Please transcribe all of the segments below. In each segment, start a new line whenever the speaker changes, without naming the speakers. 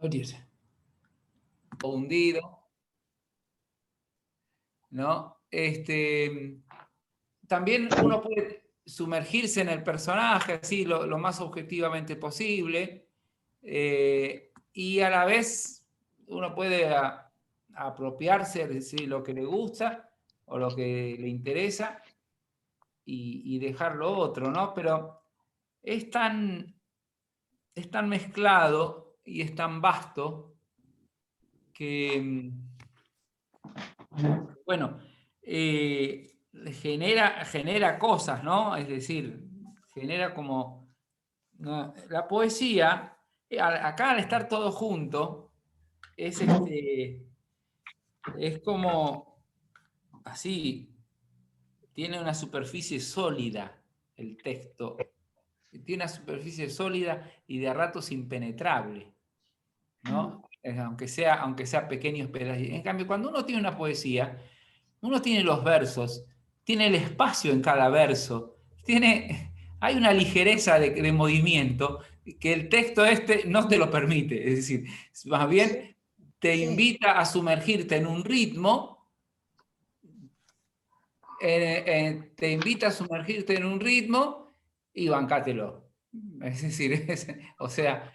Abrirse. O hundido, ¿no? También uno puede sumergirse en el personaje, así, lo más objetivamente posible, y a la vez uno puede apropiarse, es decir, lo que le gusta o lo que le interesa y dejar lo otro, ¿no? Pero es tan mezclado y es tan vasto que, bueno, genera cosas, ¿no? Es decir, genera como, ¿no? La poesía, acá al estar todo junto, es como así, tiene una superficie sólida el texto, tiene una superficie sólida y de ratos impenetrable, ¿no? Aunque sea pequeños pedazos. En cambio, cuando uno tiene una poesía, uno tiene los versos, tiene el espacio en cada verso, hay una ligereza de movimiento que el texto no te lo permite. Es decir, más bien te invita a sumergirte en un ritmo, y bancátelo. Es decir, o sea,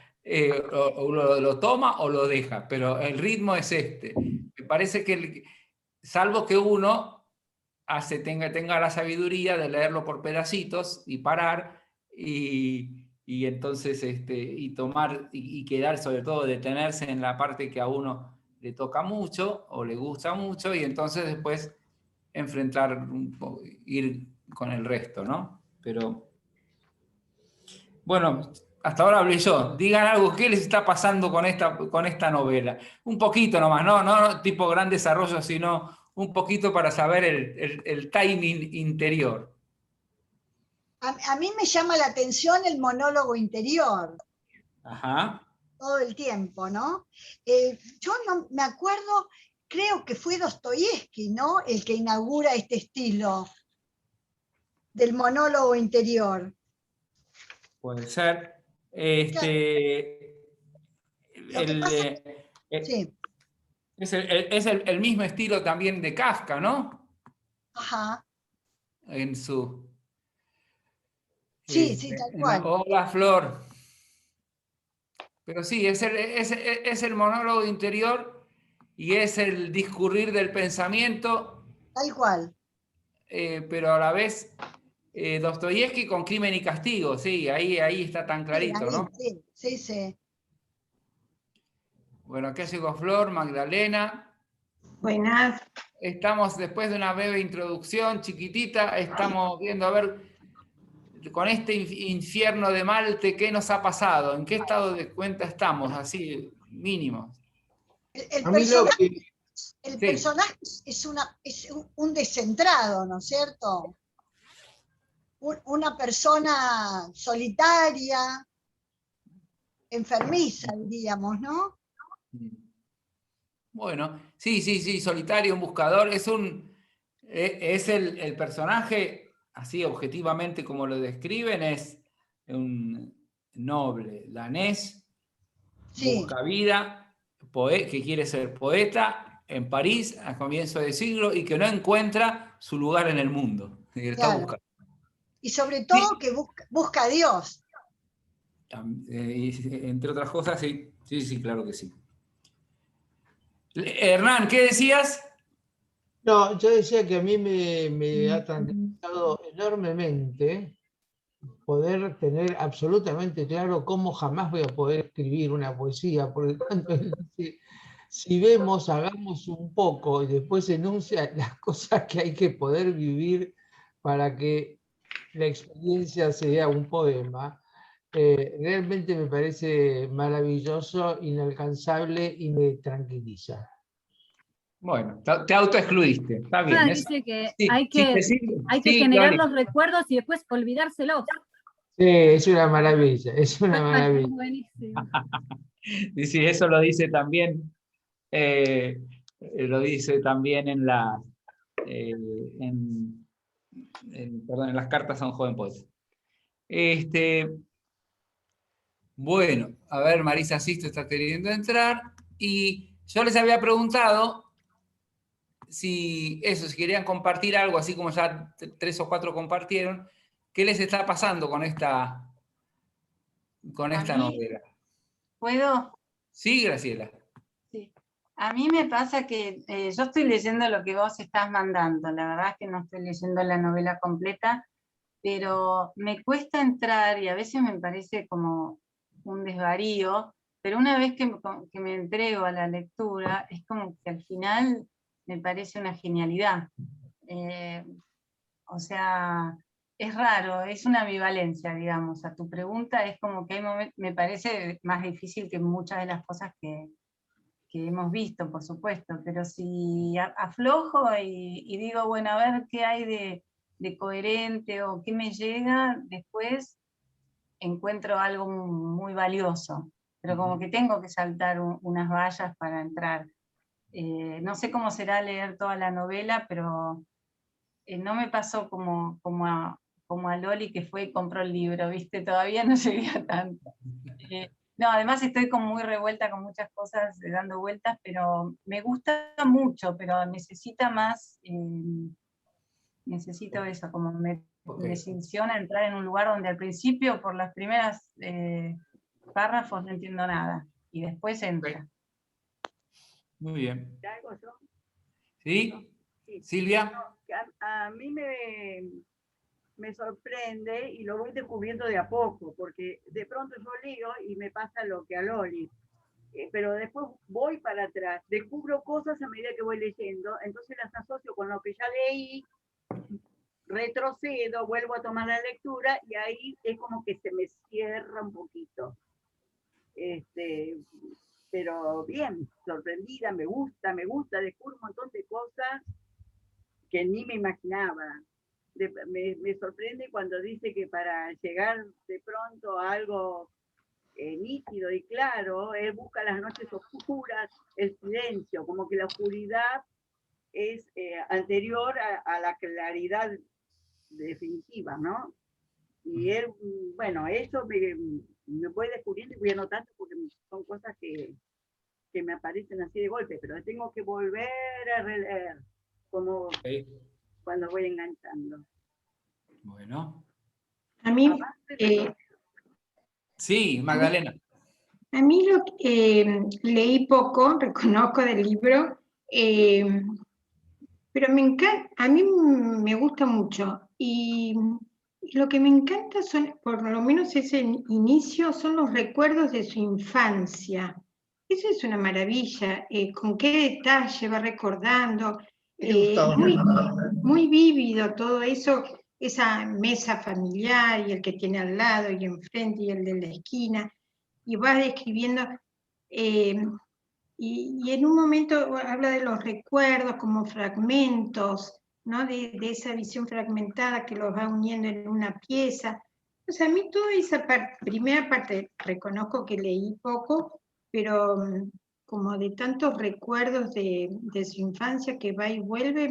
o lo toma o lo deja, pero el ritmo es este. Me parece que, salvo que uno tenga la sabiduría de leerlo por pedacitos y parar y entonces y tomar y quedar, sobre todo detenerse en la parte que a uno le toca mucho o le gusta mucho, y entonces después ir con el resto, ¿no? Pero bueno, hasta ahora hablé yo. Digan algo, ¿qué les está pasando con esta novela? Un poquito nomás, no tipo gran desarrollo, sino un poquito para saber el timing interior.
A mí me llama la atención el monólogo interior.
Ajá.
Todo el tiempo, ¿no? Yo no me acuerdo, creo que fue Dostoyevsky, ¿no? El que inaugura este estilo del monólogo interior.
Puede ser.
Lo que pasa sí.
Es el mismo estilo también de Kafka, ¿no?
Ajá.
En su...
Sí, tal cual.
Hola, Flor. Pero sí, es el monólogo interior y es el discurrir del pensamiento.
Tal cual.
Pero a la vez Dostoyevsky con Crimen y Castigo, sí, ahí está tan clarito, ¿no?
Sí.
Bueno, ¿qué hace con Flor, Magdalena?
Buenas.
Estamos, después de una breve introducción chiquitita, estamos viendo a ver con este infierno de Malte, ¿qué nos ha pasado? ¿En qué estado de cuenta estamos? Así, mínimos.
El personaje es un descentrado, ¿no es cierto? Una persona solitaria, enfermiza, diríamos, ¿no?
Bueno, sí, solitario, un buscador, es el personaje, así objetivamente como lo describen, es un noble danés, busca vida, que quiere ser poeta en París a comienzo de siglo y que no encuentra su lugar en el mundo.
Claro. Y sobre todo que busca a Dios.
Entre otras cosas, sí, claro que sí. Hernán, ¿qué decías?
No, yo decía que a mí me ha tranquilizado enormemente poder tener absolutamente claro cómo jamás voy a poder escribir una poesía, por lo tanto, si vemos, hagamos un poco y después enuncia las cosas que hay que poder vivir para que la experiencia sea un poema, realmente me parece maravilloso, inalcanzable y me tranquiliza.
Bueno, te autoexcluiste, está bien.
Dice que hay que generar los recuerdos y después olvidárselos.
Sí, es una maravilla, es una maravilla.
Buenísimo.
Sí, eso lo dice también, en las cartas a un joven poeta. Bueno, a ver, Marisa Sisto está queriendo entrar. Y yo les había preguntado si querían compartir algo, así como ya 3 o 4 compartieron, ¿qué les está pasando con esta novela?
¿Puedo?
Sí, Graciela.
Sí. A mí me pasa que yo estoy leyendo lo que vos estás mandando, la verdad es que no estoy leyendo la novela completa, pero me cuesta entrar y a veces me parece como un desvarío, pero una vez que me entrego a la lectura, es como que al final me parece una genialidad. O sea, es raro, es una ambivalencia, digamos. A tu pregunta es como que hay me parece más difícil que muchas de las cosas que hemos visto, por supuesto, pero si aflojo y digo, bueno, a ver qué hay de coherente o qué me llega, después encuentro algo muy valioso, pero como que tengo que saltar unas vallas para entrar. No sé cómo será leer toda la novela, pero no me pasó como a Loli, que fue y compró el libro, ¿viste? Todavía no llegué a tanto. No, además estoy como muy revuelta con muchas cosas, dando vueltas, pero me gusta mucho, pero necesita más, necesito eso, como me desilusiona entrar en un lugar donde al principio, por las primeras párrafos, no entiendo nada, y después entra.
Muy bien.
¿Te hago yo?
¿Sí?
Sí.
Silvia.
A mí me sorprende y lo voy descubriendo de a poco, porque de pronto yo leo y me pasa lo que a Loli, pero después voy para atrás, descubro cosas a medida que voy leyendo, entonces las asocio con lo que ya leí, retrocedo, vuelvo a tomar la lectura y ahí es como que se me cierra un poquito. Pero bien, sorprendida, me gusta, descubro un montón de cosas que ni me imaginaba. Me sorprende cuando dice que para llegar de pronto a algo nítido y claro, él busca las noches oscuras, el silencio, como que la oscuridad es anterior a la claridad definitiva, ¿no? Y él, bueno, eso me voy descubriendo y voy anotando porque son cosas que me aparecen así de golpe, pero tengo que volver a releer, como cuando voy enganchando.
Bueno.
A mí,
sí, Magdalena.
A mí leí poco, reconozco del libro, pero me encanta, a mí me gusta mucho. Y lo que me encanta son, por lo menos ese inicio, son los recuerdos de su infancia. Eso es una maravilla, con qué detalle va recordando, muy vívido todo eso, esa mesa familiar y el que tiene al lado y enfrente y el de la esquina, y va describiendo, y en un momento habla de los recuerdos como fragmentos, ¿no? de esa visión fragmentada que los va uniendo en una pieza. O sea, a mí toda esa primera parte, reconozco que leí poco, pero como de tantos recuerdos de su infancia que va y vuelve,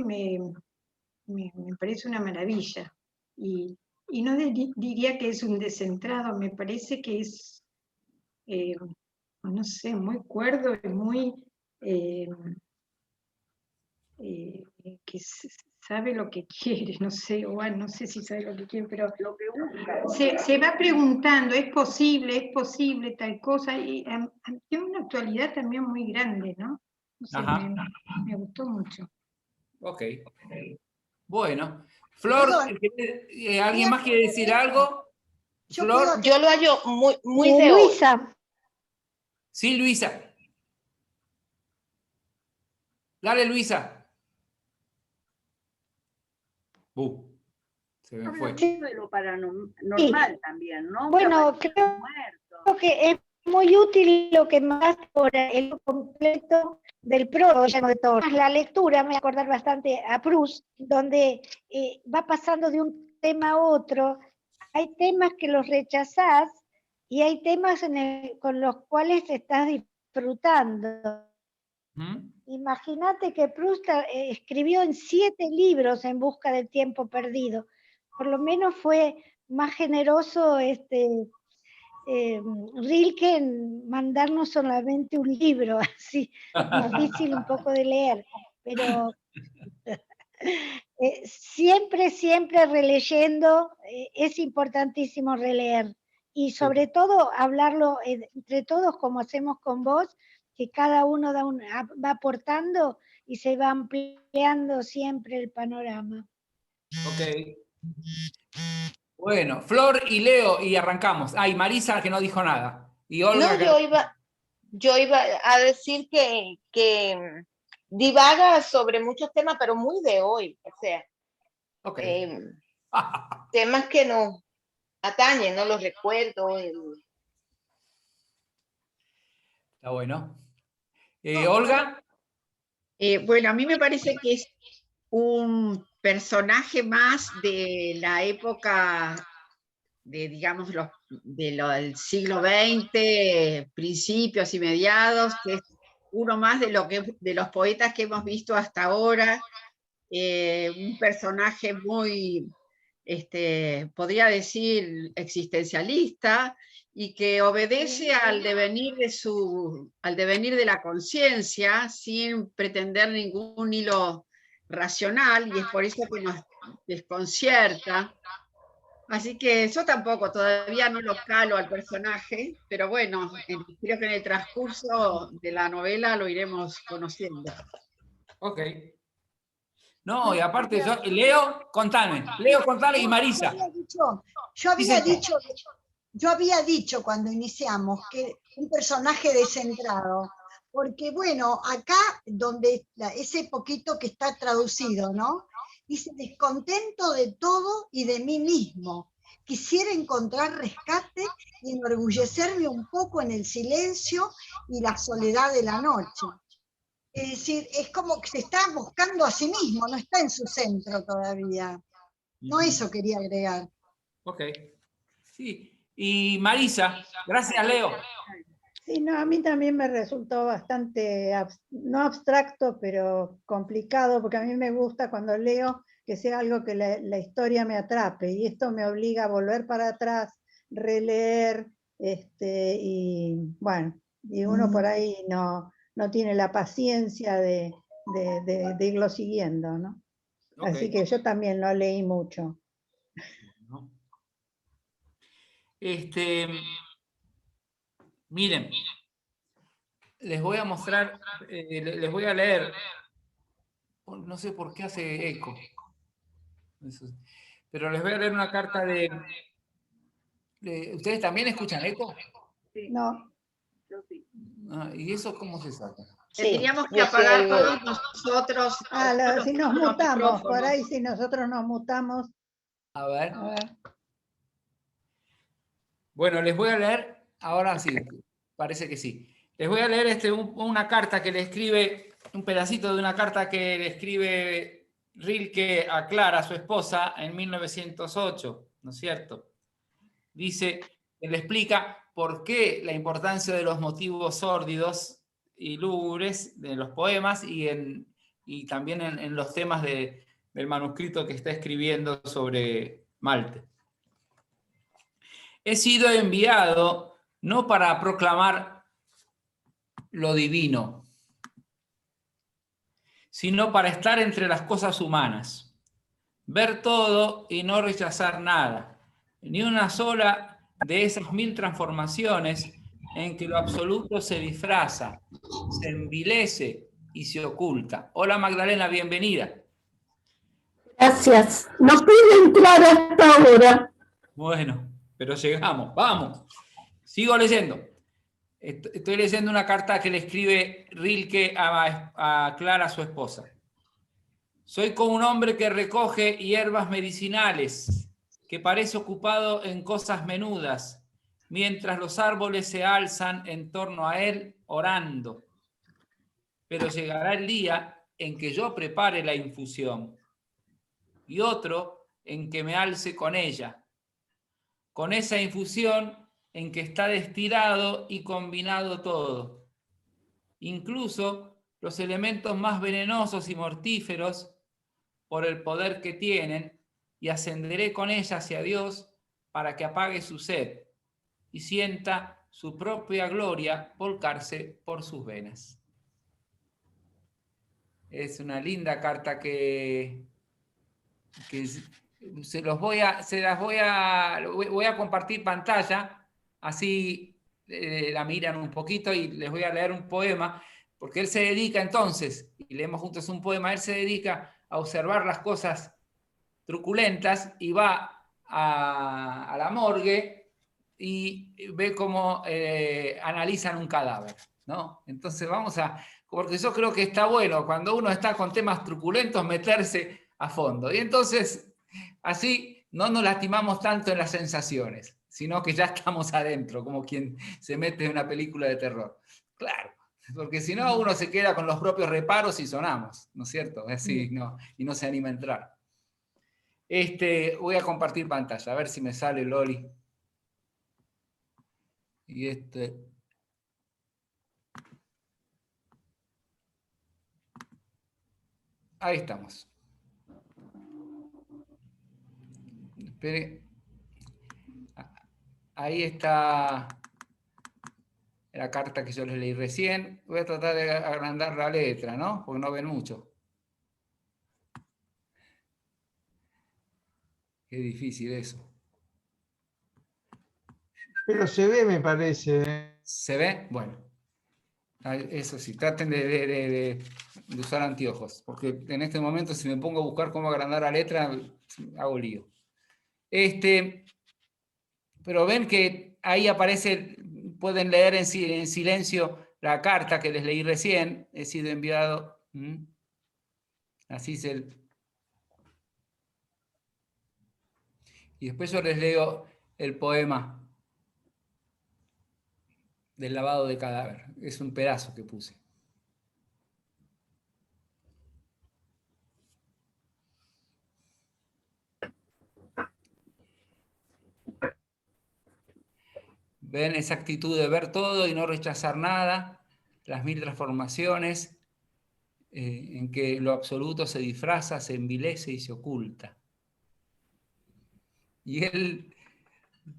me parece una maravilla. Y no diría que es un descentrado, me parece que es, no sé, muy cuerdo y muy... que sabe lo que quiere, no sé, bueno, no sé si sabe lo que quiere, pero
lo que busca.
Se va preguntando, es posible tal cosa, y tiene una actualidad también muy grande, ¿no? No sé, me gustó mucho.
Ok. Bueno, Flor, ¿alguien más quiere decir algo? Flor.
Yo lo hallo muy de
Luisa.
hoy.
Sí, Luisa. Dale, Luisa. Se me fue.
De lo paranormal también, ¿no?
Bueno, creo que es muy útil lo que más por el completo del prólogo lleno de todo. La lectura me va a acordar bastante a Proust, donde va pasando de un tema a otro. Hay temas que los rechazás y hay temas con los cuales estás disfrutando. Imagínate que Proust escribió en 7 libros En busca del tiempo perdido. Por lo menos fue más generoso Rilke mandarnos solamente un libro, así, difícil un poco de leer, pero siempre, siempre releyendo, es importantísimo releer, y sobre todo hablarlo entre todos como hacemos con vos, que cada uno va aportando y se va ampliando siempre el panorama.
Ok. Bueno, Flor y Leo, y arrancamos. Y Marisa, que no dijo nada. Y Olga,
no, yo iba a decir que divaga sobre muchos temas, pero muy de hoy. O sea,
okay.
Temas que nos atañen, ¿no? Los recuerdos.
Está bueno. Olga.
Bueno, a mí me parece que es un personaje más de la época de, digamos, del siglo XX, principios y mediados, que es uno más de los poetas que hemos visto hasta ahora, un personaje muy, podría decir, existencialista, y que obedece al devenir de la conciencia sin pretender ningún hilo racional, y es por eso que nos desconcierta. Así que yo tampoco, todavía no lo calo al personaje, pero bueno, creo que en el transcurso de la novela lo iremos conociendo.
Ok. No, y aparte, Leo, contame, y Marisa.
Yo había dicho cuando iniciamos que un personaje descentrado, porque bueno, acá donde ese poquito que está traducido, ¿no? Dice, descontento de todo y de mí mismo. Quisiera encontrar rescate y enorgullecerme un poco en el silencio y la soledad de la noche. Es decir, es como que se está buscando a sí mismo, no está en su centro todavía. No, eso quería agregar.
Ok. Sí. Y Marisa, gracias, Leo.
Sí, no, a mí también me resultó bastante, no abstracto, pero complicado, porque a mí me gusta cuando leo que sea algo que la historia me atrape, y esto me obliga a volver para atrás, releer, y bueno, y uno por ahí no tiene la paciencia de irlo siguiendo, ¿no? Okay. Así que yo también lo leí mucho.
Miren, les voy a mostrar, les voy a leer, no sé por qué hace eco, pero les voy a leer una carta de ¿ustedes también escuchan eco?
Sí.
No.
Yo sí.
¿Y eso cómo se saca?
Sí, tendríamos que apagar todos nosotros.
Si nos mutamos, por ahí si nosotros nos mutamos.
A ver. Bueno, les voy a leer, ahora sí, parece que sí. Les voy a leer una carta que le escribe, un pedacito de una carta que le escribe Rilke a Clara, su esposa, en 1908, ¿no es cierto? Dice, le explica por qué la importancia de los motivos sórdidos y lúgubres de los poemas y también en los temas del manuscrito que está escribiendo sobre Malte. He sido enviado no para proclamar lo divino, sino para estar entre las cosas humanas, ver todo y no rechazar nada, ni una sola de esas 1000 transformaciones en que lo absoluto se disfraza, se envilece y se oculta. Hola Magdalena, bienvenida.
Gracias. No pude entrar hasta ahora.
Bueno, pero llegamos, vamos. Sigo leyendo. Estoy leyendo una carta que le escribe Rilke a Clara, su esposa. Soy como un hombre que recoge hierbas medicinales, que parece ocupado en cosas menudas, mientras los árboles se alzan en torno a él orando. Pero llegará el día en que yo prepare la infusión y otro en que me alce con ella, con esa infusión en que está destilado y combinado todo, incluso los elementos más venenosos y mortíferos por el poder que tienen, y ascenderé con ella hacia Dios para que apague su sed, y sienta su propia gloria volcarse por sus venas. Es una linda carta que voy a compartir pantalla, así la miran un poquito y les voy a leer un poema, porque él se dedica entonces, y leemos juntos un poema, él se dedica a observar las cosas truculentas y va a la morgue y ve cómo analizan un cadáver, ¿no? Entonces porque yo creo que está bueno cuando uno está con temas truculentos meterse a fondo. Y entonces así no nos lastimamos tanto en las sensaciones, sino que ya estamos adentro, como quien se mete en una película de terror. Claro, porque si no uno se queda con los propios reparos y sonamos, ¿no es cierto? Así, no, y no se anima a entrar. Voy a compartir pantalla, a ver si me sale Loli. Y ahí estamos. Espere. Ahí está la carta que yo les leí recién. Voy a tratar de agrandar la letra, ¿no? Porque no ven mucho. Qué difícil eso.
Pero se ve, me parece.
¿Se ve? Bueno. Eso sí, traten de usar anteojos, porque en este momento si me pongo a buscar cómo agrandar la letra, hago lío. Pero ven que ahí aparece, pueden leer en silencio la carta que les leí recién, he sido enviado. Así es y después yo les leo el poema del lavado de cadáver. Es un pedazo que puse. Ven esa actitud de ver todo y no rechazar nada, las 1000 transformaciones en que lo absoluto se disfraza, se envilece y se oculta. Y él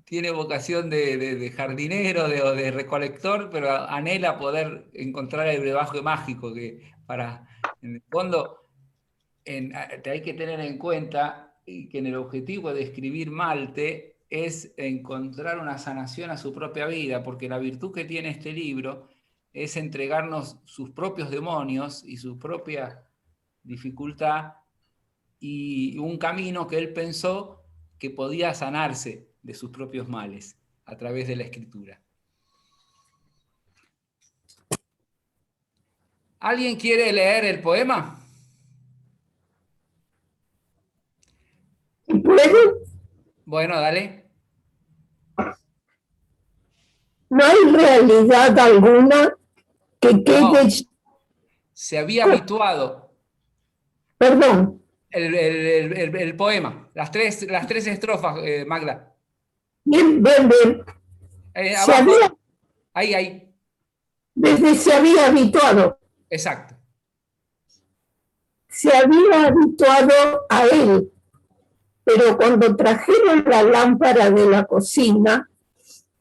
tiene vocación de jardinero o de recolector, pero anhela poder encontrar el brebaje mágico que en el fondo hay que tener en cuenta que en el objetivo de escribir Malte es encontrar una sanación a su propia vida, porque la virtud que tiene este libro es entregarnos sus propios demonios y su propia dificultad y un camino que él pensó que podía sanarse de sus propios males a través de la escritura. ¿Alguien quiere leer el poema?
¿Puedo?
Bueno, dale.
No hay realidad alguna que quede...
No, se había habituado.
Perdón.
El poema, las tres estrofas, Magda.
Bien, bien, bien.
Abajo. Ahí.
Desde se había habituado.
Exacto.
Se había habituado a él, pero cuando trajeron la lámpara de la cocina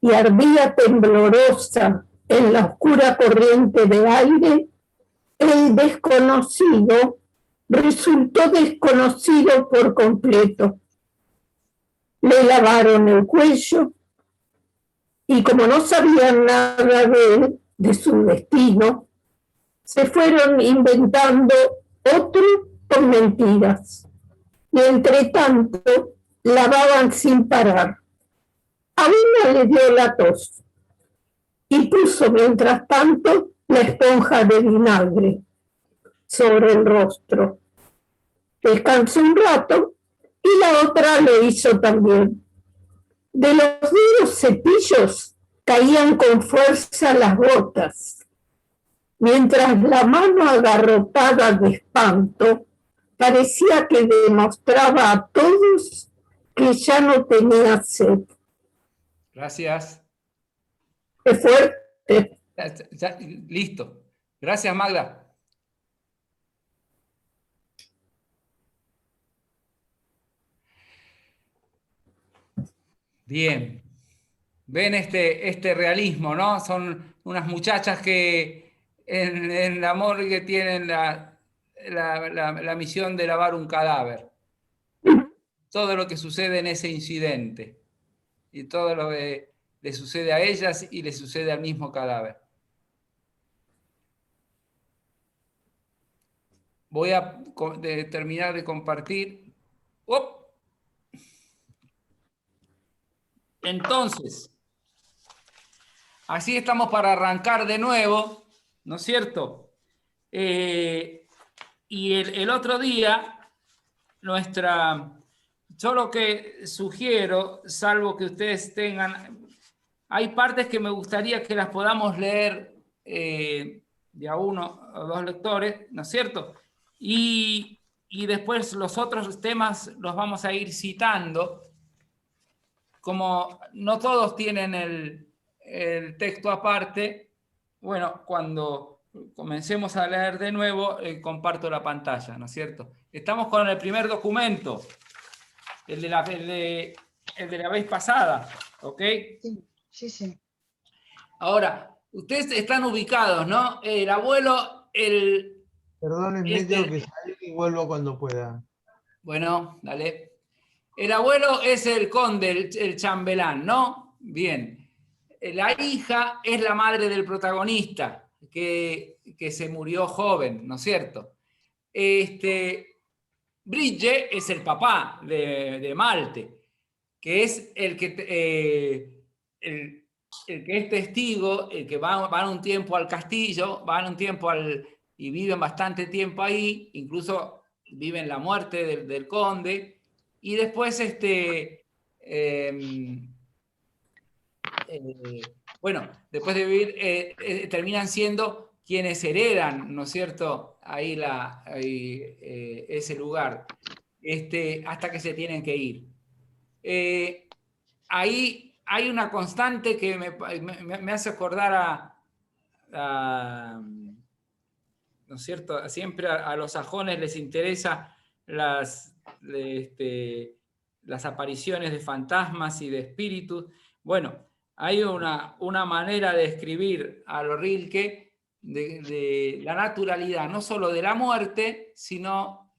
y ardía temblorosa en la oscura corriente de aire, el desconocido resultó desconocido por completo. Le lavaron el cuello y como no sabían nada de él, de su destino, se fueron inventando otro con mentiras. Y entre tanto, lavaban sin parar. A una le dio la tos y puso mientras tanto la esponja de vinagre sobre el rostro. Descansó un rato y la otra lo hizo también. De los duros cepillos caían con fuerza las gotas, mientras la mano agarrotada de espanto parecía que demostraba a todos que ya no tenía sed.
Gracias.
¡Qué fuerte!
Listo. Gracias, Magda. Bien. Ven este realismo, ¿no? Son unas muchachas que en la morgue tienen la misión de lavar un cadáver. Todo lo que sucede en ese incidente y todo lo que le sucede a ellas y le sucede al mismo cadáver. Voy a terminar de compartir. ¡Oh! Entonces, así estamos para arrancar de nuevo, ¿no es cierto? Y el otro día, yo lo que sugiero, salvo que ustedes tengan, hay partes que me gustaría que las podamos leer de a uno o dos lectores, ¿no es cierto? Y después los otros temas los vamos a ir citando. Como no todos tienen el texto aparte, bueno, cuando comencemos a leer de nuevo, comparto la pantalla, ¿no es cierto? Estamos con el primer documento, el de la vez pasada, ¿ok?
Sí.
Ahora, ustedes están ubicados, ¿no? El abuelo,
Perdónenme, tengo que salir y vuelvo cuando pueda.
Bueno, dale. El abuelo es el conde, el chambelán, ¿no? Bien. La hija es la madre del protagonista, que se murió joven, ¿no es cierto? Bridge es el papá de Malte, que es el que es testigo, el que van un tiempo al castillo, van un tiempo y viven bastante tiempo ahí, incluso viven la muerte del conde. Y después, bueno, después de vivir, terminan siendo quienes heredan, ¿no es cierto?, ahí ese lugar, hasta que se tienen que ir. Ahí hay una constante que me hace acordar ¿no es cierto?, siempre a los sajones les interesa las apariciones de fantasmas y de espíritus. Bueno, hay una manera de escribir a lo Rilke de la naturalidad, no solo de la muerte, sino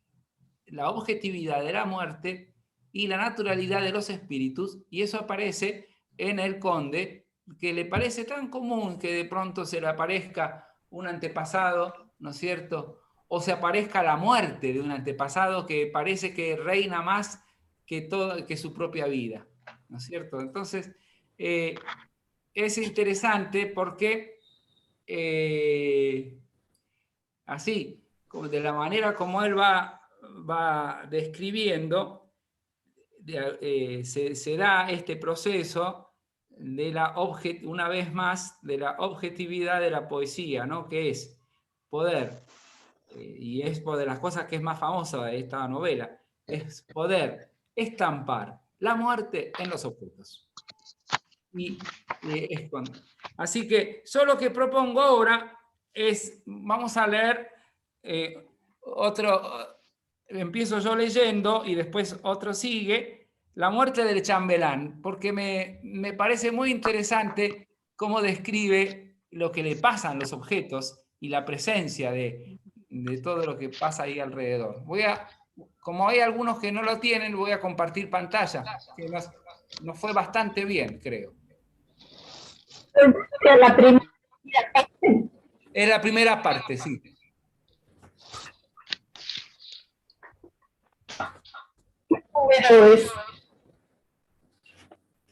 la objetividad de la muerte y la naturalidad de los espíritus, y eso aparece en el conde, que le parece tan común que de pronto se le aparezca un antepasado, ¿no es cierto?, o se aparezca la muerte de un antepasado que parece que reina más que su propia vida, ¿no es cierto? Entonces, es interesante porque así, de la manera como él va describiendo, se da este proceso una vez más, de la objetividad de la poesía, ¿no? Que es poder, y es de las cosas que es más famosa de esta novela, es poder estampar la muerte en los objetos. Así que yo lo que propongo ahora es, vamos a leer empiezo yo leyendo y después otro sigue, La muerte del chambelán, porque me parece muy interesante cómo describe lo que le pasa a los objetos y la presencia de todo lo que pasa ahí alrededor. Como hay algunos que no lo tienen, voy a compartir pantalla, que nos fue bastante bien, creo. Es la primera parte, sí.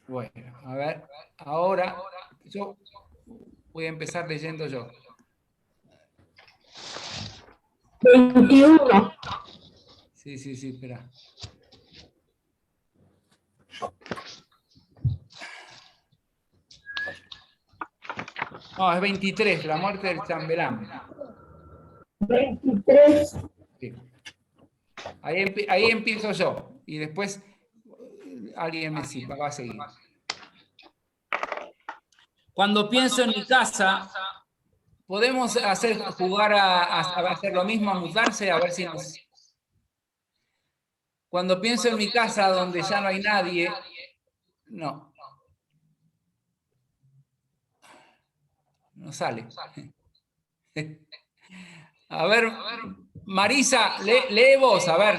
Bueno, a ver, ahora yo voy a empezar leyendo yo.
21.
Sí, espera. No, es 23, la muerte del chambelán.
23.
Sí. Ahí empiezo yo y después alguien va a seguir. Cuando pienso en mi casa, podemos jugar a hacer lo mismo, a mutarse, a ver si nos... Cuando pienso en mi casa donde ya no hay nadie, no. No sale. A ver, Marisa, lee vos, a ver.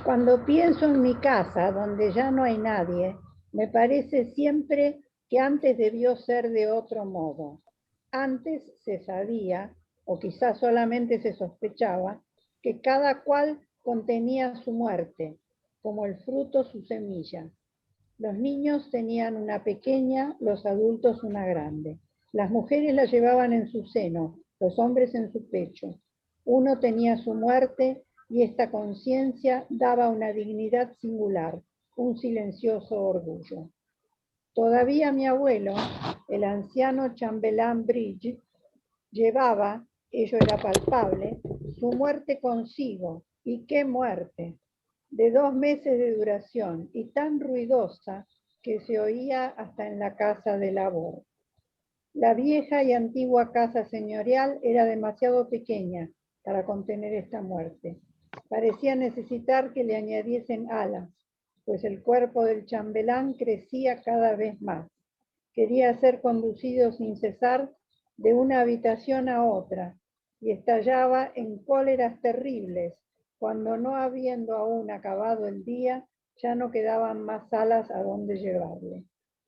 Cuando pienso en mi casa, donde ya no hay nadie, me parece siempre que antes debió ser de otro modo. Antes se sabía, o quizás solamente se sospechaba, que cada cual contenía su muerte, como el fruto su semilla. Los niños tenían una pequeña, los adultos una grande. Las mujeres la llevaban en su seno, los hombres en su pecho. Uno tenía su muerte y esta conciencia daba una dignidad singular, un silencioso orgullo. Todavía mi abuelo, el anciano chambelán Bridge, llevaba, ello era palpable, su muerte consigo. ¿Y qué muerte? De 2 meses de duración y tan ruidosa que se oía hasta en la casa de labor. La vieja y antigua casa señorial era demasiado pequeña para contener esta muerte. Parecía necesitar que le añadiesen alas, pues el cuerpo del chambelán crecía cada vez más. Quería ser conducido sin cesar de una habitación a otra y estallaba en cóleras terribles cuando, no habiendo aún acabado el día, ya no quedaban más salas a donde llevarle.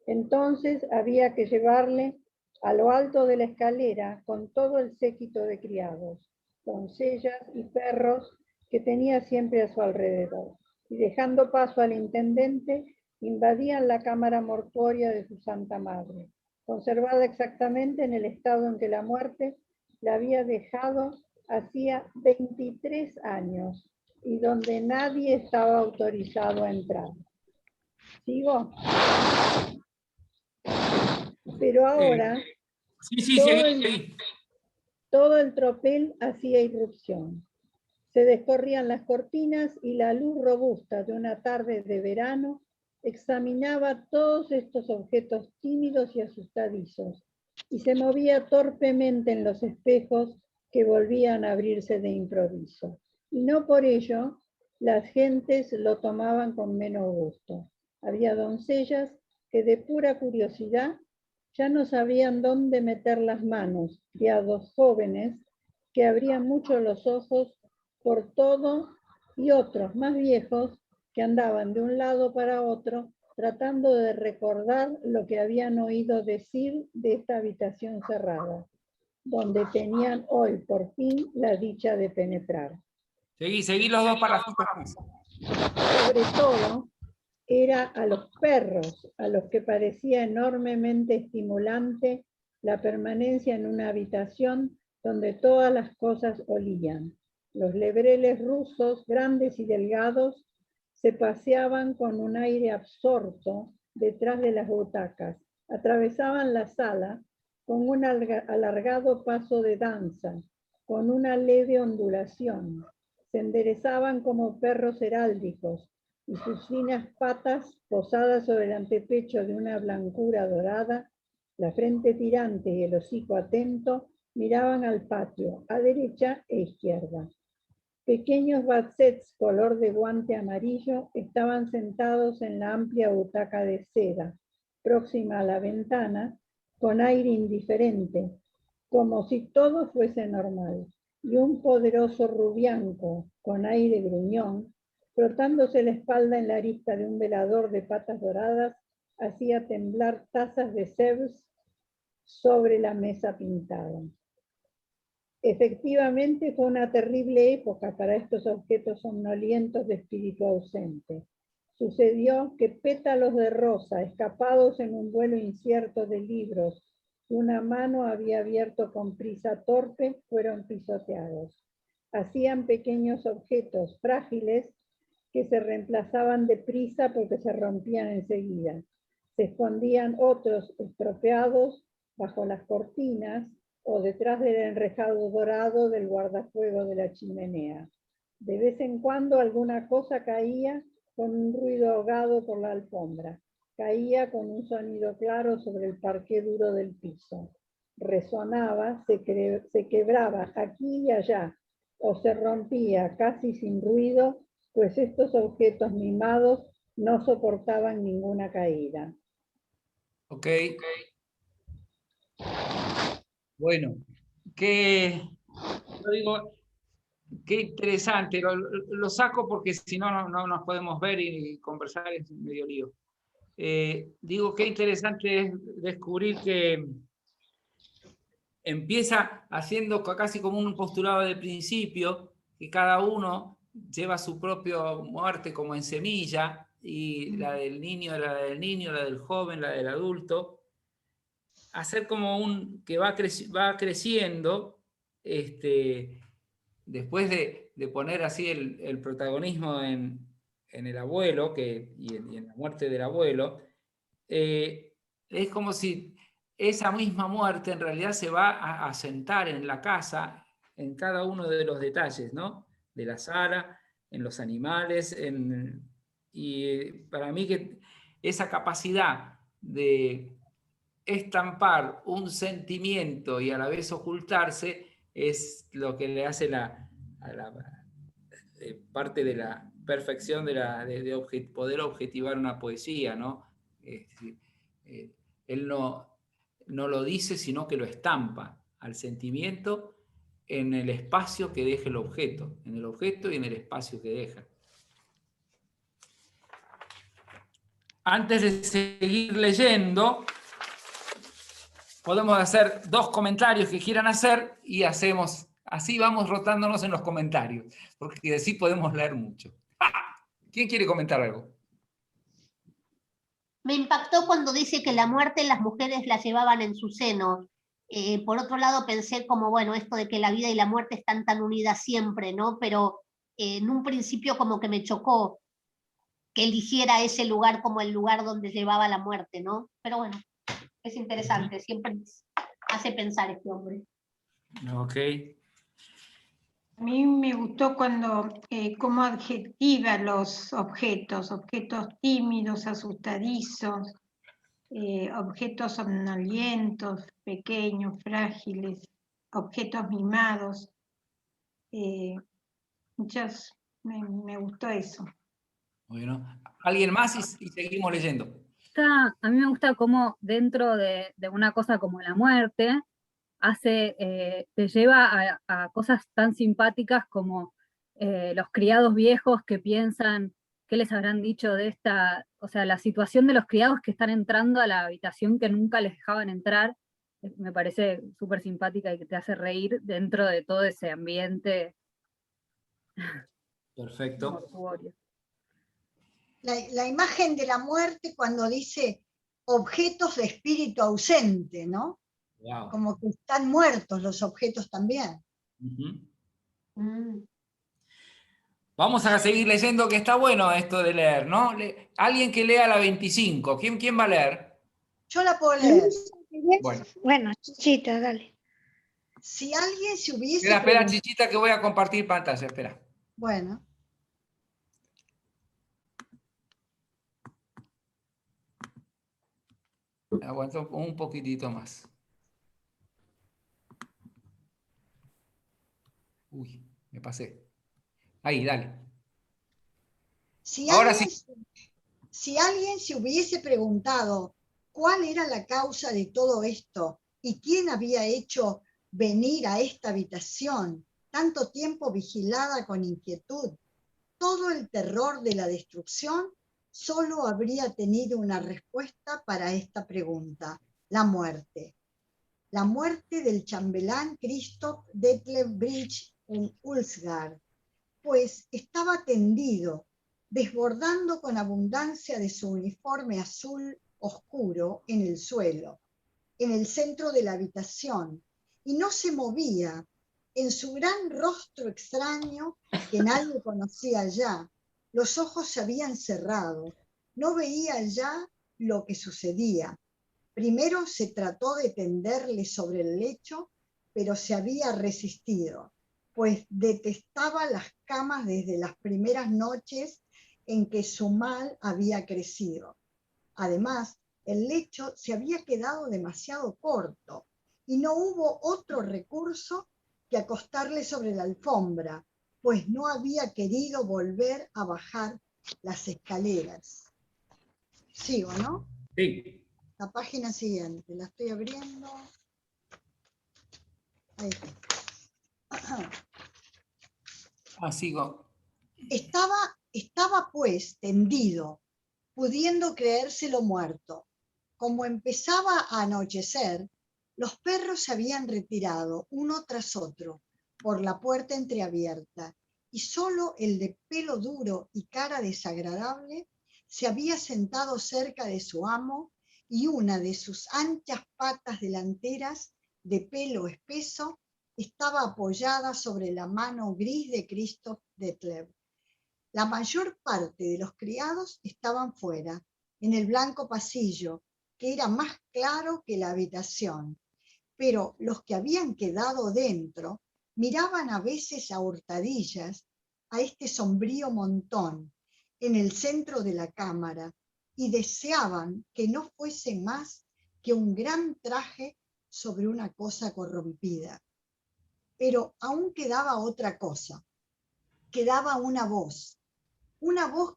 Entonces había que llevarle a lo alto de la escalera con todo el séquito de criados, doncellas y perros que tenía siempre a su alrededor, y dejando paso al intendente, invadían la cámara mortuoria de su Santa Madre, conservada exactamente en el estado en que la muerte la había dejado hacía 23 años y donde nadie estaba autorizado a entrar. ¿Sigo? Pero ahora todo el tropel hacía irrupción. Se descorrían las cortinas y la luz robusta de una tarde de verano examinaba todos estos objetos tímidos y asustadizos y se movía torpemente en los espejos que volvían a abrirse de improviso. Y no por ello las gentes lo tomaban con menos gusto. Había doncellas que de pura curiosidad ya no sabían dónde meter las manos, criados jóvenes que abrían mucho los ojos por todo y otros más viejos que andaban de un lado para otro tratando de recordar lo que habían oído decir de esta habitación cerrada, donde tenían hoy por fin la dicha de penetrar.
Seguí los dos párrafos.
Sobre todo, era a los perros a los que parecía enormemente estimulante la permanencia en una habitación donde todas las cosas olían. Los lebreles rusos, grandes y delgados, se paseaban con un aire absorto detrás de las butacas. Atravesaban la sala con un alargado paso de danza, con una leve ondulación. Se enderezaban como perros heráldicos y sus finas patas, posadas sobre el antepecho de una blancura dorada, la frente tirante y el hocico atento, miraban al patio, a derecha e izquierda. Pequeños batsets color de guante amarillo estaban sentados en la amplia butaca de seda, próxima a la ventana, con aire indiferente, como si todo fuese normal, y un poderoso rubianco, con aire gruñón, frotándose la espalda en la arista de un velador de patas doradas, hacía temblar tazas de Sevres sobre la mesa pintada. Efectivamente fue una terrible época para estos objetos somnolientos de espíritu ausente. Sucedió que pétalos de rosa, escapados en un vuelo incierto de libros que una mano había abierto con prisa torpe, fueron pisoteados. Hacían pequeños objetos frágiles que se reemplazaban deprisa porque se rompían enseguida. Se escondían otros estropeados bajo las cortinas o detrás del enrejado dorado del guardafuego de la chimenea. De vez en cuando alguna cosa caía con un ruido ahogado por la alfombra. Caía con un sonido claro sobre el parqué duro del piso. Resonaba, se quebraba aquí y allá, o se rompía casi sin ruido, pues estos objetos mimados no soportaban ninguna caída.
Ok. Bueno, yo digo, qué interesante. Lo saco porque si no, no nos podemos ver y conversar, es medio lío. Digo, qué interesante es descubrir que empieza haciendo casi como un postulado de principio, que cada uno lleva su propia muerte como en semilla, y la del niño, la del joven, la del adulto, hacer como que va creciendo, después de poner así el protagonismo en el abuelo y en la muerte del abuelo, es como si esa misma muerte en realidad se va a sentar en la casa, en cada uno de los detalles, ¿no? De la sala, en los animales, y para mí que esa capacidad de estampar un sentimiento y a la vez ocultarse es lo que le hace parte de la perfección de poder objetivar una poesía, ¿no? Es decir, él no lo dice, sino que lo estampa al sentimiento en el espacio que deja el objeto, en el objeto y en el espacio que deja. Antes de seguir leyendo, podemos hacer 2 comentarios que quieran hacer y hacemos, así vamos rotándonos en los comentarios, porque así podemos leer mucho. ¿Quién quiere comentar algo?
Me impactó cuando dice que la muerte las mujeres la llevaban en su seno. Por otro lado pensé como, bueno, esto de que la vida y la muerte están tan unidas siempre, ¿no? Pero en un principio como que me chocó que eligiera ese lugar como el lugar donde llevaba la muerte, ¿no? Pero bueno, es interesante, siempre hace pensar este hombre.
Ok.
A mí me gustó cuando, cómo adjetiva los objetos tímidos, asustadizos, objetos somnolientos, pequeños, frágiles, objetos mimados. Me gustó eso.
Bueno, ¿alguien más y seguimos leyendo?
A mí me gusta cómo dentro de una cosa como la muerte, te lleva a cosas tan simpáticas como los criados viejos que piensan qué les habrán dicho de esta, o sea, la situación de los criados que están entrando a la habitación que nunca les dejaban entrar, me parece súper simpática y que te hace reír dentro de todo ese ambiente.
Perfecto.
Mortuorio.
La imagen de la muerte cuando dice objetos de espíritu ausente, ¿no?
Wow.
Como que están muertos los objetos también.
Vamos a seguir leyendo, que está bueno esto de leer, ¿no? Alguien que lea la 25. ¿Quién va a leer?
Yo la puedo leer.
Bueno, Chichita, dale.
Si alguien se hubiese...
Espera, Chichita, que voy a compartir pantalla, espera.
Bueno.
Aguanto un poquitito más. Uy, me pasé. Ahí, dale.
Ahora sí. Si alguien se hubiese preguntado cuál era la causa de todo esto y quién había hecho venir a esta habitación tanto tiempo vigilada con inquietud, todo el terror de la destrucción, solo habría tenido una respuesta para esta pregunta: la muerte. La muerte del chambelán Christoph Detlev Bridge en Ulsgaard, pues estaba tendido, desbordando con abundancia de su uniforme azul oscuro en el suelo, en el centro de la habitación, y no se movía. En su gran rostro extraño, que nadie conocía ya, los ojos se habían cerrado, no veía ya lo que sucedía. Primero se trató de tenderle sobre el lecho, pero se había resistido, pues detestaba las camas desde las primeras noches en que su mal había crecido. Además, el lecho se había quedado demasiado corto y no hubo otro recurso que acostarle sobre la alfombra, pues no había querido volver a bajar las escaleras. Sigo, ¿no?
Sí.
La página siguiente, la estoy abriendo. Ahí está.
Sigo.
Estaba pues tendido, pudiendo creérselo muerto. Como empezaba a anochecer, los perros se habían retirado uno tras otro por la puerta entreabierta, y solo el de pelo duro y cara desagradable se había sentado cerca de su amo, y una de sus anchas patas delanteras de pelo espeso estaba apoyada sobre la mano gris de Christoph Detlev. La mayor parte de los criados estaban fuera, en el blanco pasillo, que era más claro que la habitación, pero los que habían quedado dentro miraban a veces a hurtadillas a este sombrío montón en el centro de la cámara y deseaban que no fuese más que un gran traje sobre una cosa corrompida. Pero aún quedaba otra cosa, quedaba una voz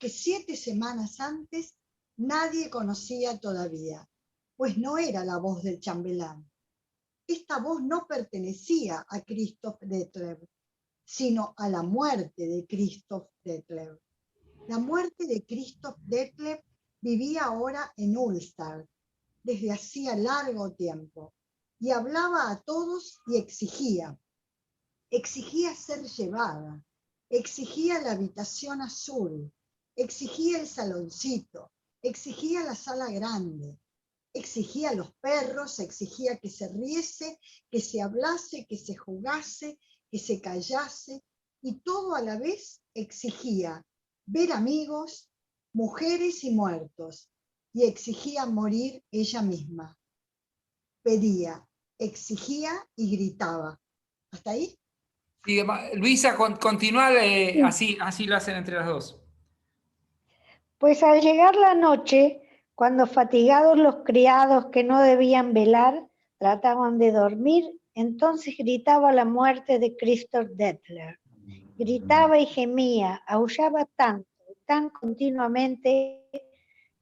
que 7 semanas antes nadie conocía todavía, pues no era la voz del chambelán. Esta voz no pertenecía a Christoph Detlev, sino a la muerte de Christoph Detlev. La muerte de Christoph Detlev vivía ahora en Ulster, desde hacía largo tiempo, y hablaba a todos y exigía ser llevada, exigía la habitación azul, exigía el saloncito, exigía la sala grande, exigía los perros, exigía que se riese, que se hablase, que se jugase, que se callase, y todo a la vez exigía ver amigos, mujeres y muertos, y exigía morir ella misma. Pedía, exigía y gritaba. ¿Hasta ahí?
Sí, Luisa, continúa, así lo hacen entre las dos.
Pues al llegar la noche, cuando fatigados los criados que no debían velar trataban de dormir, entonces gritaba la muerte de Christoph Detlev. Gritaba y gemía, aullaba tanto, tan continuamente,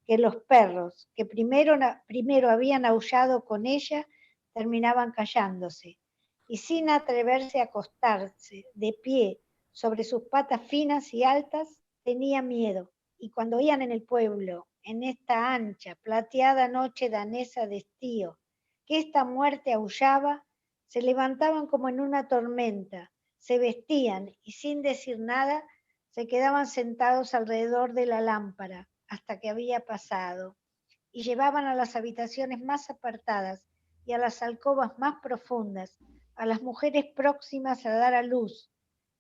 que los perros, que primero habían aullado con ella, terminaban callándose, y sin atreverse a acostarse de pie sobre sus patas finas y altas, tenía miedo. Y cuando oían en el pueblo, en esta ancha, plateada noche danesa de estío, que esta muerte aullaba, se levantaban como en una tormenta, se vestían y sin decir nada, se quedaban sentados alrededor de la lámpara hasta que había pasado, y llevaban a las habitaciones más apartadas y a las alcobas más profundas a las mujeres próximas a dar a luz,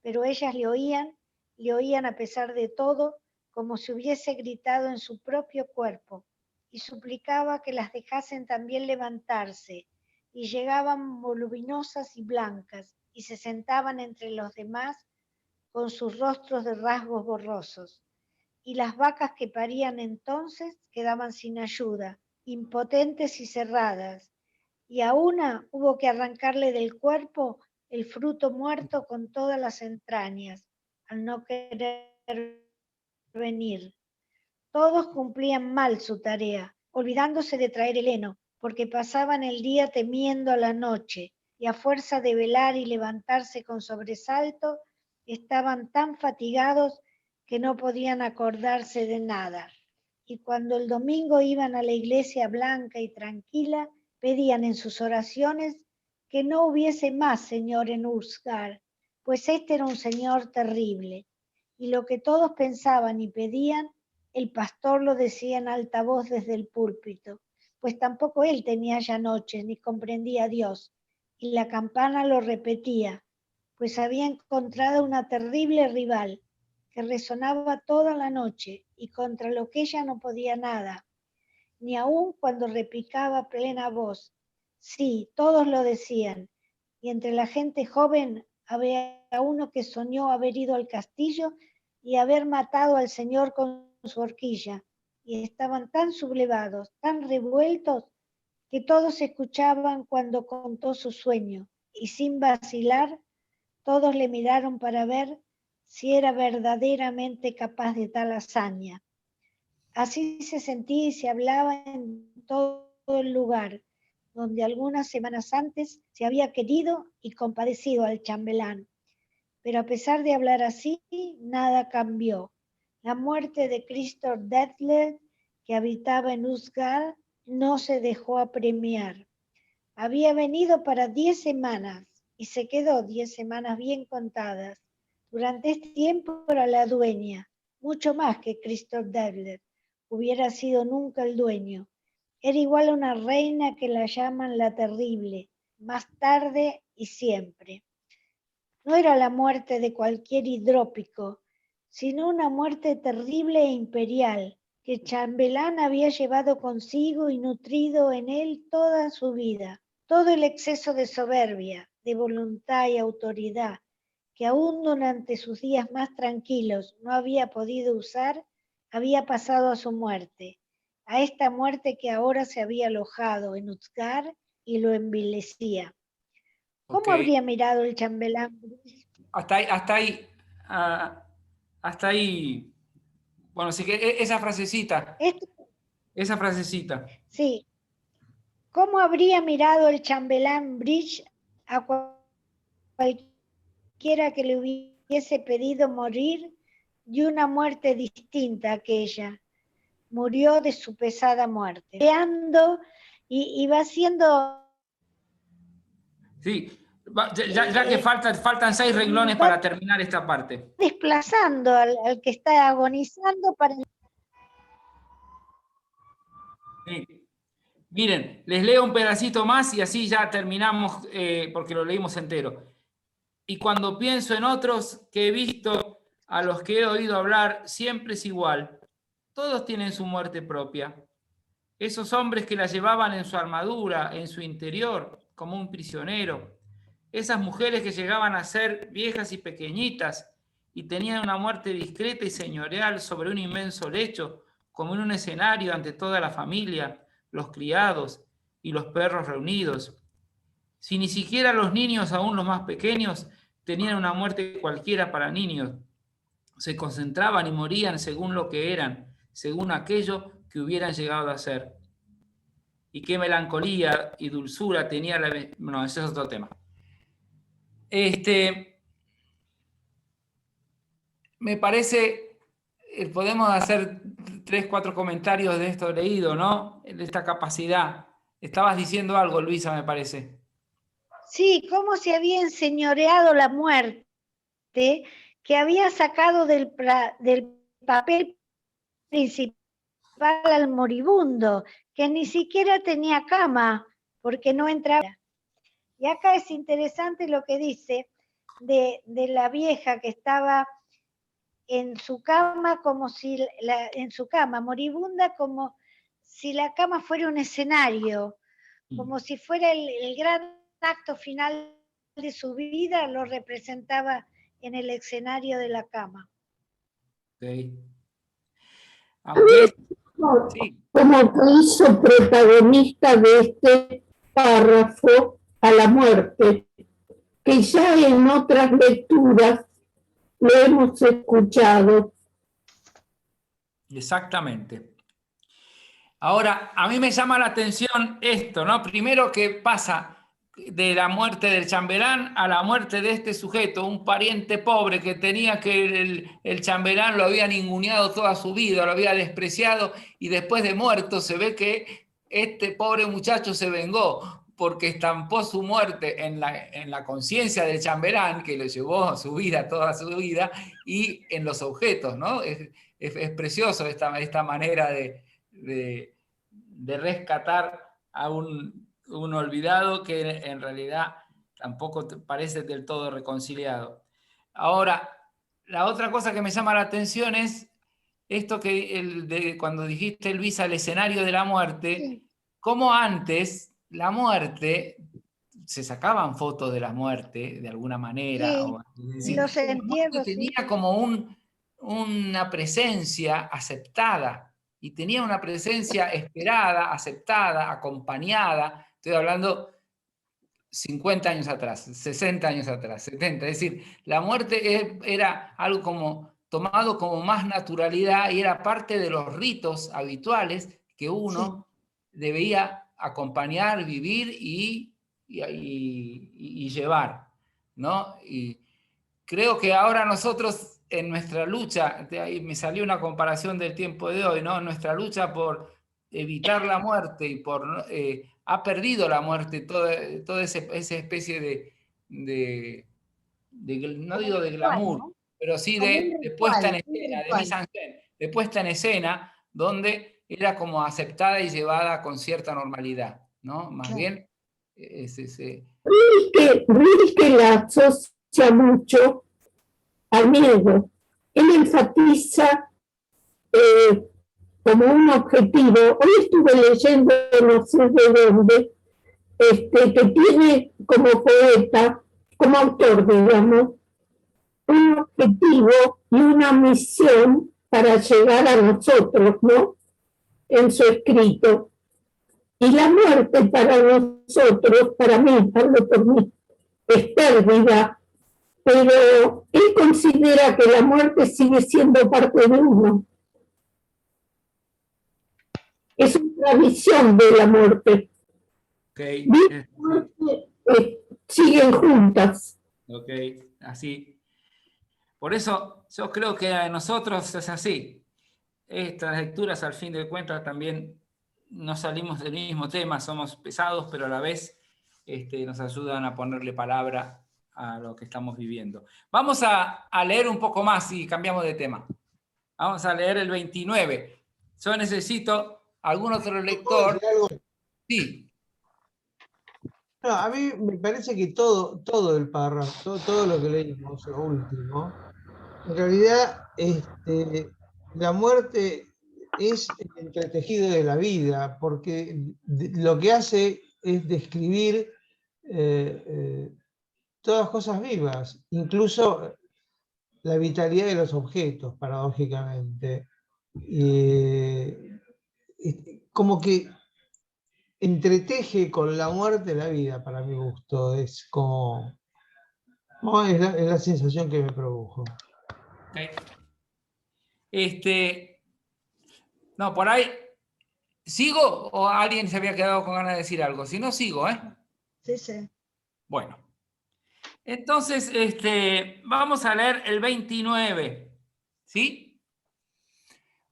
pero ellas le oían a pesar de todo, como si hubiese gritado en su propio cuerpo, y suplicaba que las dejasen también levantarse, y llegaban voluminosas y blancas, y se sentaban entre los demás con sus rostros de rasgos borrosos. Y las vacas que parían entonces quedaban sin ayuda, impotentes y cerradas, y a una hubo que arrancarle del cuerpo el fruto muerto con todas las entrañas, al no querer venir. Todos cumplían mal su tarea, olvidándose de traer el heno, porque pasaban el día temiendo a la noche, y a fuerza de velar y levantarse con sobresalto, estaban tan fatigados que no podían acordarse de nada. Y cuando el domingo iban a la iglesia blanca y tranquila, pedían en sus oraciones que no hubiese más Señor en Ulster, pues este era un Señor terrible. Y lo que todos pensaban y pedían, el pastor lo decía en alta voz desde el púlpito, pues tampoco él tenía ya noches ni comprendía a Dios. Y la campana lo repetía, pues había encontrado una terrible rival que resonaba toda la noche y contra lo que ella no podía nada, ni aun cuando replicaba a plena voz. Sí, todos lo decían, y entre la gente joven había uno que soñó haber ido al castillo y haber matado al señor con su horquilla, y estaban tan sublevados, tan revueltos, que todos escuchaban cuando contó su sueño, y sin vacilar, todos le miraron para ver si era verdaderamente capaz de tal hazaña. Así se sentía y se hablaba en todo el lugar, donde algunas semanas antes se había querido y compadecido al chambelán. Pero a pesar de hablar así, nada cambió. La muerte de Christoph Detlef, que habitaba en Utgard, no se dejó apremiar. Había venido para 10 semanas y se quedó 10 semanas bien contadas. Durante este tiempo era la dueña, mucho más que Christoph Detlef hubiera sido nunca el dueño. Era igual a una reina que la llaman la terrible, más tarde y siempre. No era la muerte de cualquier hidrópico, sino una muerte terrible e imperial, que Chambelán había llevado consigo y nutrido en él toda su vida. Todo el exceso de soberbia, de voluntad y autoridad, que aún durante sus días más tranquilos no había podido usar, había pasado a su muerte, a esta muerte que ahora se había alojado en Utgard y lo envilecía. ¿Cómo habría mirado el chambelán?
Hasta ahí. Bueno, sí que esa frasecita. Esa frasecita.
Sí. ¿Cómo habría mirado el chambelán Bridge a cualquiera que le hubiese pedido morir de una muerte distinta a aquella? Murió de su pesada muerte. Y va siendo...
Sí, ya que faltan 6 renglones para terminar esta parte.
Desplazando al que está agonizando para...
Sí. Miren, les leo un pedacito más y así ya terminamos porque lo leímos entero. Y cuando pienso en otros que he visto, a los que he oído hablar, siempre es igual. Todos tienen su muerte propia. Esos hombres que la llevaban en su armadura, en su interior, como un prisionero. Esas mujeres que llegaban a ser viejas y pequeñitas y tenían una muerte discreta y señorial sobre un inmenso lecho, como en un escenario ante toda la familia, los criados y los perros reunidos. Si ni siquiera los niños, aún los más pequeños, tenían una muerte cualquiera para niños, se concentraban y morían según lo que eran, según aquello que hubieran llegado a ser. Y qué melancolía y dulzura tenía la... No, ese es otro tema. Me parece, podemos hacer 3, 4 comentarios de esto leído, ¿no? De esta capacidad. Estabas diciendo algo, Luisa, me parece.
Sí, cómo se había enseñoreado la muerte, que había sacado del papel principal al moribundo, que ni siquiera tenía cama, porque no entraba. Y acá es interesante lo que dice de la vieja que estaba en su cama, en su cama moribunda, como si la cama fuera un escenario, como si fuera el gran acto final de su vida, lo representaba en el escenario de la cama.
Okay.
Como que hizo protagonista de este párrafo a la muerte, que ya en otras lecturas lo hemos escuchado.
Exactamente. Ahora, a mí me llama la atención esto, ¿no? Primero que pasa de la muerte del chambelán a la muerte de este sujeto, un pariente pobre que tenía que el chambelán lo había ninguneado toda su vida, lo había despreciado, y después de muerto se ve que este pobre muchacho se vengó porque estampó su muerte en la conciencia del chambelán, que lo llevó a su vida, toda su vida, y en los objetos, ¿no? Es precioso esta manera de rescatar a un olvidado que en realidad tampoco parece del todo reconciliado. Ahora, la otra cosa que me llama la atención es esto que cuando dijiste, Luisa, el escenario de la muerte, sí. Cómo antes la muerte, se sacaban fotos de la muerte de alguna manera.
Sí, los entierros,
tenía como una presencia aceptada, y tenía una presencia esperada, aceptada, acompañada. Estoy hablando 50 años atrás, 60 años atrás, 70. Es decir, la muerte era algo como tomado como más naturalidad y era parte de los ritos habituales que uno debía acompañar, vivir y llevar, ¿no? Y creo que ahora nosotros en nuestra lucha, de ahí me salió una comparación del tiempo de hoy, ¿no? Nuestra lucha por evitar la muerte y por ha perdido la muerte toda esa especie no digo de glamour,
¿no?
pero sí
Como un
de puesta en
ritual, un
escena, de
ritual.
mise en scène, de puesta en escena, donde era como aceptada y llevada con cierta normalidad, ¿no? Más
Claro.
bien es ese...
Rilke la asocia mucho al miedo. Él enfatiza como un objetivo. Hoy estuve leyendo, no sé de dónde, que tiene como poeta, como autor, digamos, un objetivo y una misión para llegar a nosotros, ¿no? En su escrito. Y la muerte para nosotros, para mí, hablo por mí, es pérdida, pero él considera que la muerte sigue siendo parte de uno. Es una visión de la muerte.
Okay.
Vida y muerte siguen juntas.
Ok, así. Por eso yo creo que a nosotros es así. Estas lecturas, al fin de cuentas, también no salimos del mismo tema, somos pesados, pero a la vez nos ayudan a ponerle palabra a lo que estamos viviendo. Vamos a leer un poco más y cambiamos de tema. Vamos a leer el 29. Yo necesito algún otro lector. Sí.
No, a mí me parece que todo el párrafo, todo lo que leímos, lo último, en realidad la muerte es el entretejido de la vida, porque lo que hace es describir todas cosas vivas, incluso la vitalidad de los objetos, paradójicamente. Como que entreteje con la muerte la vida, para mi gusto. Es como... No, es la sensación que me produjo.
Okay. No, por ahí... ¿Sigo o alguien se había quedado con ganas de decir algo? Si no, sigo, ¿eh?
Sí, sí.
Bueno. Entonces, vamos a leer el 29. ¿Sí?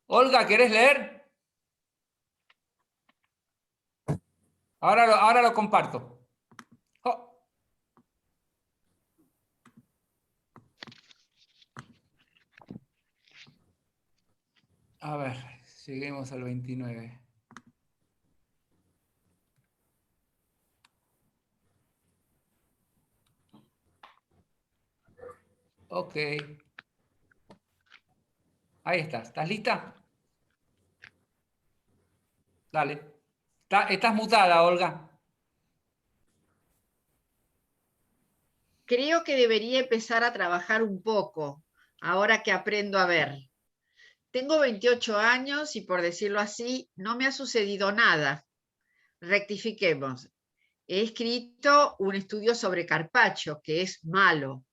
Olga, ¿querés leer? Ahora lo comparto. Oh. A ver, lleguemos al 29. Ok. Ahí estás. ¿Estás lista? Dale. Estás mutada, Olga.
Creo que debería empezar a trabajar un poco, ahora que aprendo a ver. Tengo 28 años y, por decirlo así, no me ha sucedido nada. Rectifiquemos. He escrito un estudio sobre Carpaccio, que es malo.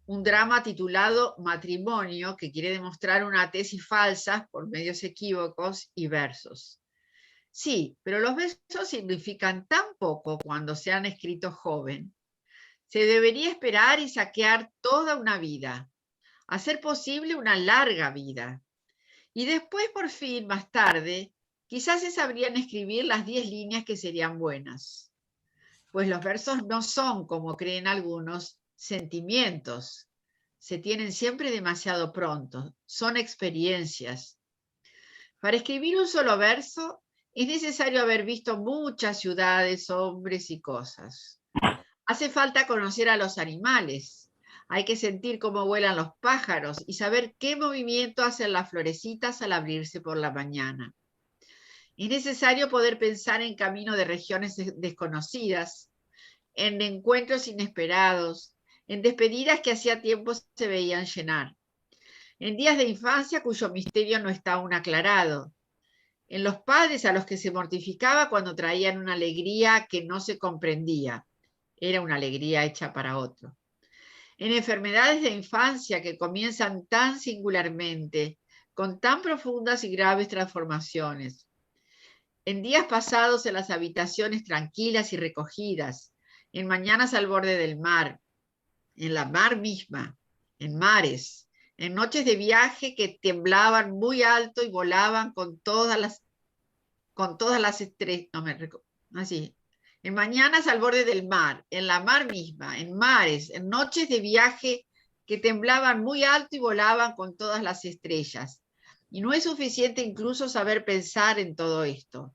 Un drama titulado Matrimonio, que quiere demostrar una tesis falsa por medios equívocos y versos. Sí, pero los versos significan tan poco cuando se han escrito joven. Se debería esperar y saquear toda una vida, hacer posible una larga vida. Y después, por fin, más tarde, quizás se sabrían escribir las 10 líneas que serían buenas. Pues los versos no son, como creen algunos, sentimientos. Se tienen siempre demasiado pronto, son experiencias. Para escribir un solo verso es necesario haber visto muchas ciudades, hombres y cosas. Hace falta conocer a los animales. Hay que sentir cómo vuelan los pájaros y saber qué movimiento hacen las florecitas al abrirse por la mañana. Es necesario poder pensar en camino de regiones desconocidas, en encuentros inesperados, en despedidas que hacía tiempo se veían llenar, en días de infancia cuyo misterio no está aún aclarado, en los padres a los que se mortificaba cuando traían una alegría que no se comprendía, era una alegría hecha para otro, en enfermedades de infancia que comienzan tan singularmente, con tan profundas y graves transformaciones, en días pasados en las habitaciones tranquilas y recogidas, en mañanas al borde del mar, en la mar misma, en mares, en noches de viaje que temblaban muy alto y volaban con todas las estrellas, así, en mañanas al borde del mar, en la mar misma, en mares, en noches de viaje que temblaban muy alto y volaban con todas las estrellas. Y no es suficiente incluso saber pensar en todo esto.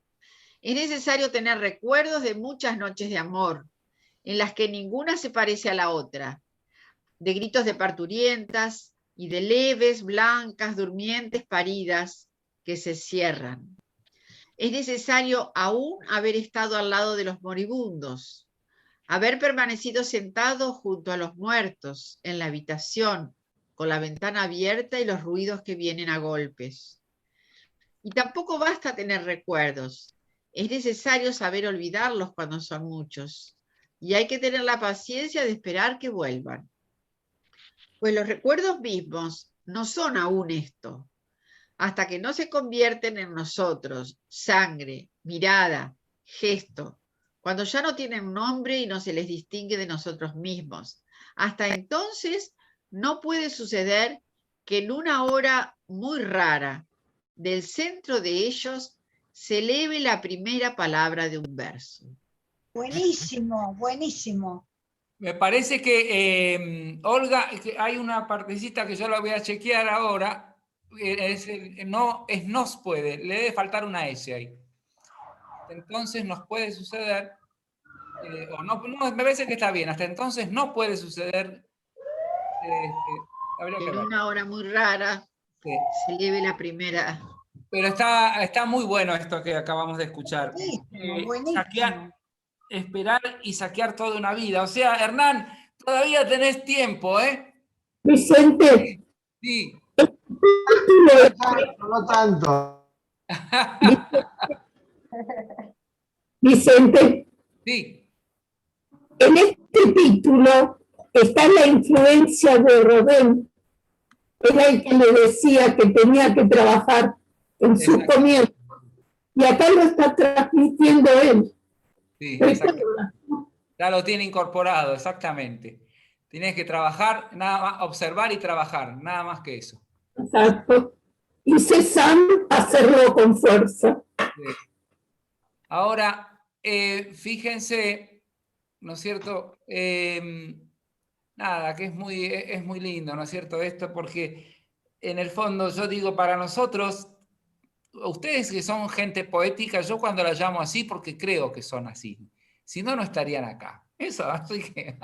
Es necesario tener recuerdos de muchas noches de amor, en las que ninguna se parece a la otra, de gritos de parturientas y de leves, blancas, durmientes paridas que se cierran. Es necesario aún haber estado al lado de los moribundos, haber permanecido sentado junto a los muertos en la habitación, con la ventana abierta y los ruidos que vienen a golpes. Y tampoco basta tener recuerdos, es necesario saber olvidarlos cuando son muchos, y hay que tener la paciencia de esperar que vuelvan. Pues los recuerdos mismos no son aún esto, hasta que no se convierten en nosotros, sangre, mirada, gesto, cuando ya no tienen nombre y no se les distingue de nosotros mismos. Hasta entonces no puede suceder que en una hora muy rara, del centro de ellos, se eleve la primera palabra de un verso.
Buenísimo, buenísimo.
Me parece que, Olga, que hay una partecita que yo la voy a chequear ahora. Nos puede, le debe faltar una S ahí. Entonces nos puede suceder, o no, me parece que está bien, hasta entonces no puede suceder. Habría que
En
ver.
una hora muy rara,
Sí.
se eleve la primera.
Pero está muy bueno esto que acabamos de escuchar.
Buenísimo.
Esperar y saquear toda una vida. O sea, Hernán, todavía tenés tiempo, ¿eh?
Vicente.
Sí.
No tanto.
Vicente.
Sí.
En este título está la influencia de Rodin. Era el que le decía que tenía que trabajar en su comienzo. Y acá lo está transmitiendo él.
Sí, ya lo tiene incorporado, exactamente. Tienes que trabajar, nada más, observar y trabajar, nada más que eso.
Exacto. Y Cézanne hacerlo con fuerza.
Sí. Ahora, fíjense, ¿no es cierto? Nada, que es muy lindo, ¿no es cierto? Esto porque en el fondo yo digo para nosotros, ustedes que son gente poética, yo cuando la llamo así porque creo que son así. Si no, no estarían acá. Eso, así que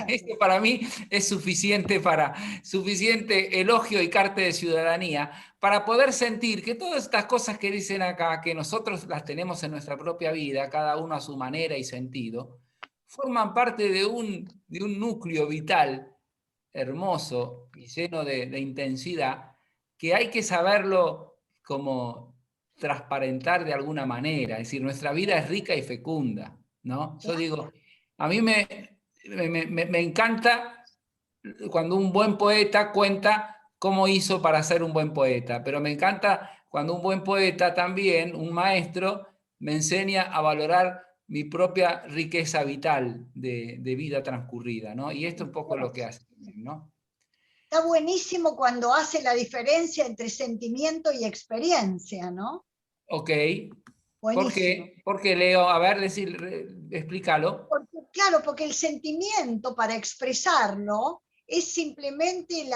esto para mí es suficiente elogio y carta de ciudadanía para poder sentir que todas estas cosas que dicen acá, que nosotros las tenemos en nuestra propia vida, cada uno a su manera y sentido, forman parte de un núcleo vital hermoso y lleno de intensidad que hay que saberlo como transparentar de alguna manera. Es decir, nuestra vida es rica y fecunda, ¿no? Yo digo, a mí me encanta cuando un buen poeta cuenta cómo hizo para ser un buen poeta, pero me encanta cuando un buen poeta también, un maestro, me enseña a valorar mi propia riqueza vital de vida transcurrida, ¿no? Y esto es un poco lo que hace, ¿no?
Está buenísimo cuando hace la diferencia entre sentimiento y experiencia, ¿no?
Ok.
Buenísimo.
¿Por qué, Leo? A ver, explícalo.
Porque el sentimiento, para expresarlo, es simplemente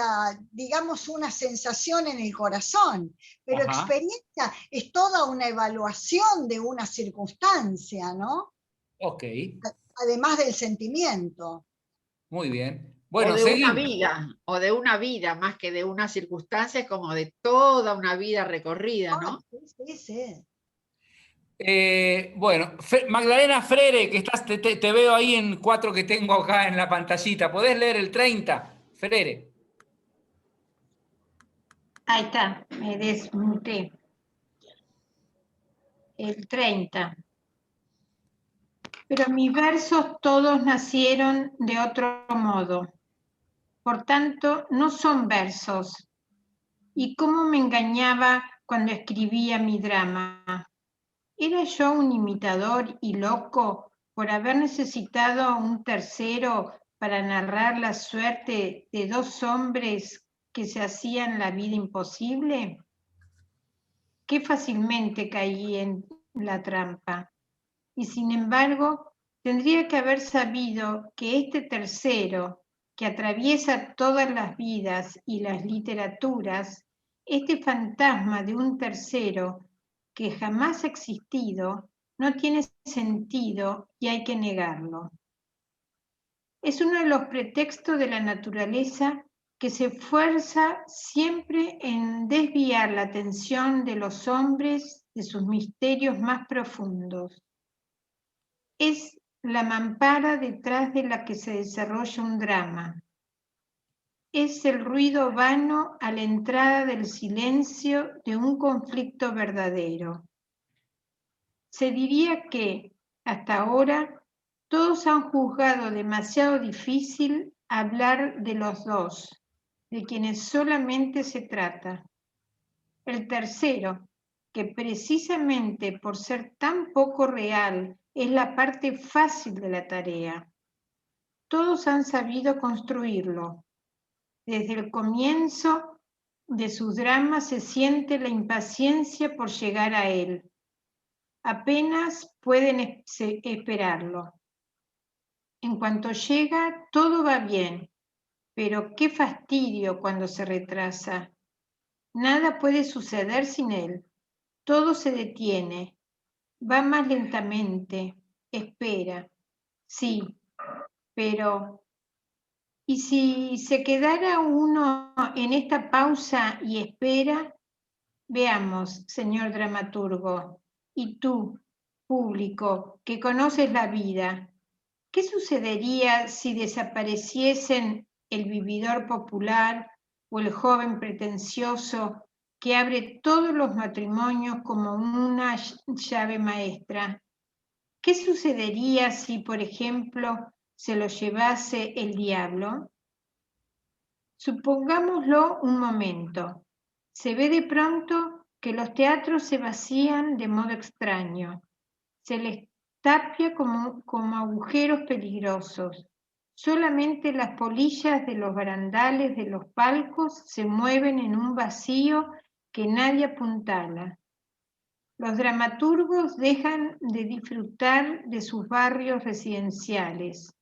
digamos, una sensación en el corazón, pero experiencia es toda una evaluación de una circunstancia, ¿no?
Ok.
Además del sentimiento.
Muy bien. Bueno,
o de una vida, más que de una circunstancia, como de toda una vida recorrida, ¿no?
Sí.
Bueno, Magdalena Freire, que te veo ahí en 4 que tengo acá en la pantallita. ¿Podés leer el 30, Freire?
Ahí está, me desmuté. El 30. Pero mis versos todos nacieron de otro modo. Por tanto, no son versos. Y cómo me engañaba cuando escribía mi drama. ¿Era yo un imitador y loco por haber necesitado un tercero para narrar la suerte de dos hombres que se hacían la vida imposible? Qué fácilmente caí en la trampa. Y sin embargo, tendría que haber sabido que este tercero, que atraviesa todas las vidas y las literaturas, este fantasma de un tercero que jamás ha existido, no tiene sentido y hay que negarlo. Es uno de los pretextos de la naturaleza que se esfuerza siempre en desviar la atención de los hombres de sus misterios más profundos. Es la mampara detrás de la que se desarrolla un drama. Es el ruido vano a la entrada del silencio de un conflicto verdadero. Se diría que, hasta ahora, todos han juzgado demasiado difícil hablar de los dos, de quienes solamente se trata. El tercero, que precisamente por ser tan poco real, es la parte fácil de la tarea. Todos han sabido construirlo. Desde el comienzo de sus dramas se siente la impaciencia por llegar a él. Apenas pueden esperarlo. En cuanto llega, todo va bien, pero qué fastidio cuando se retrasa. Nada puede suceder sin él. Todo se detiene. Va más lentamente. Espera. Sí, pero ¿y si se quedara uno en esta pausa y espera? Veamos, señor dramaturgo, y tú, público, que conoces la vida, ¿qué sucedería si desapareciesen el vividor popular o el joven pretencioso que abre todos los matrimonios como una llave maestra? ¿Qué sucedería si, por ejemplo, se lo llevase el diablo? Supongámoslo un momento. Se ve de pronto que los teatros se vacían de modo extraño. Se les tapia como agujeros peligrosos. Solamente las polillas de los barandales de los palcos se mueven en un vacío que nadie apuntala. Los dramaturgos dejan de disfrutar de sus barrios residenciales.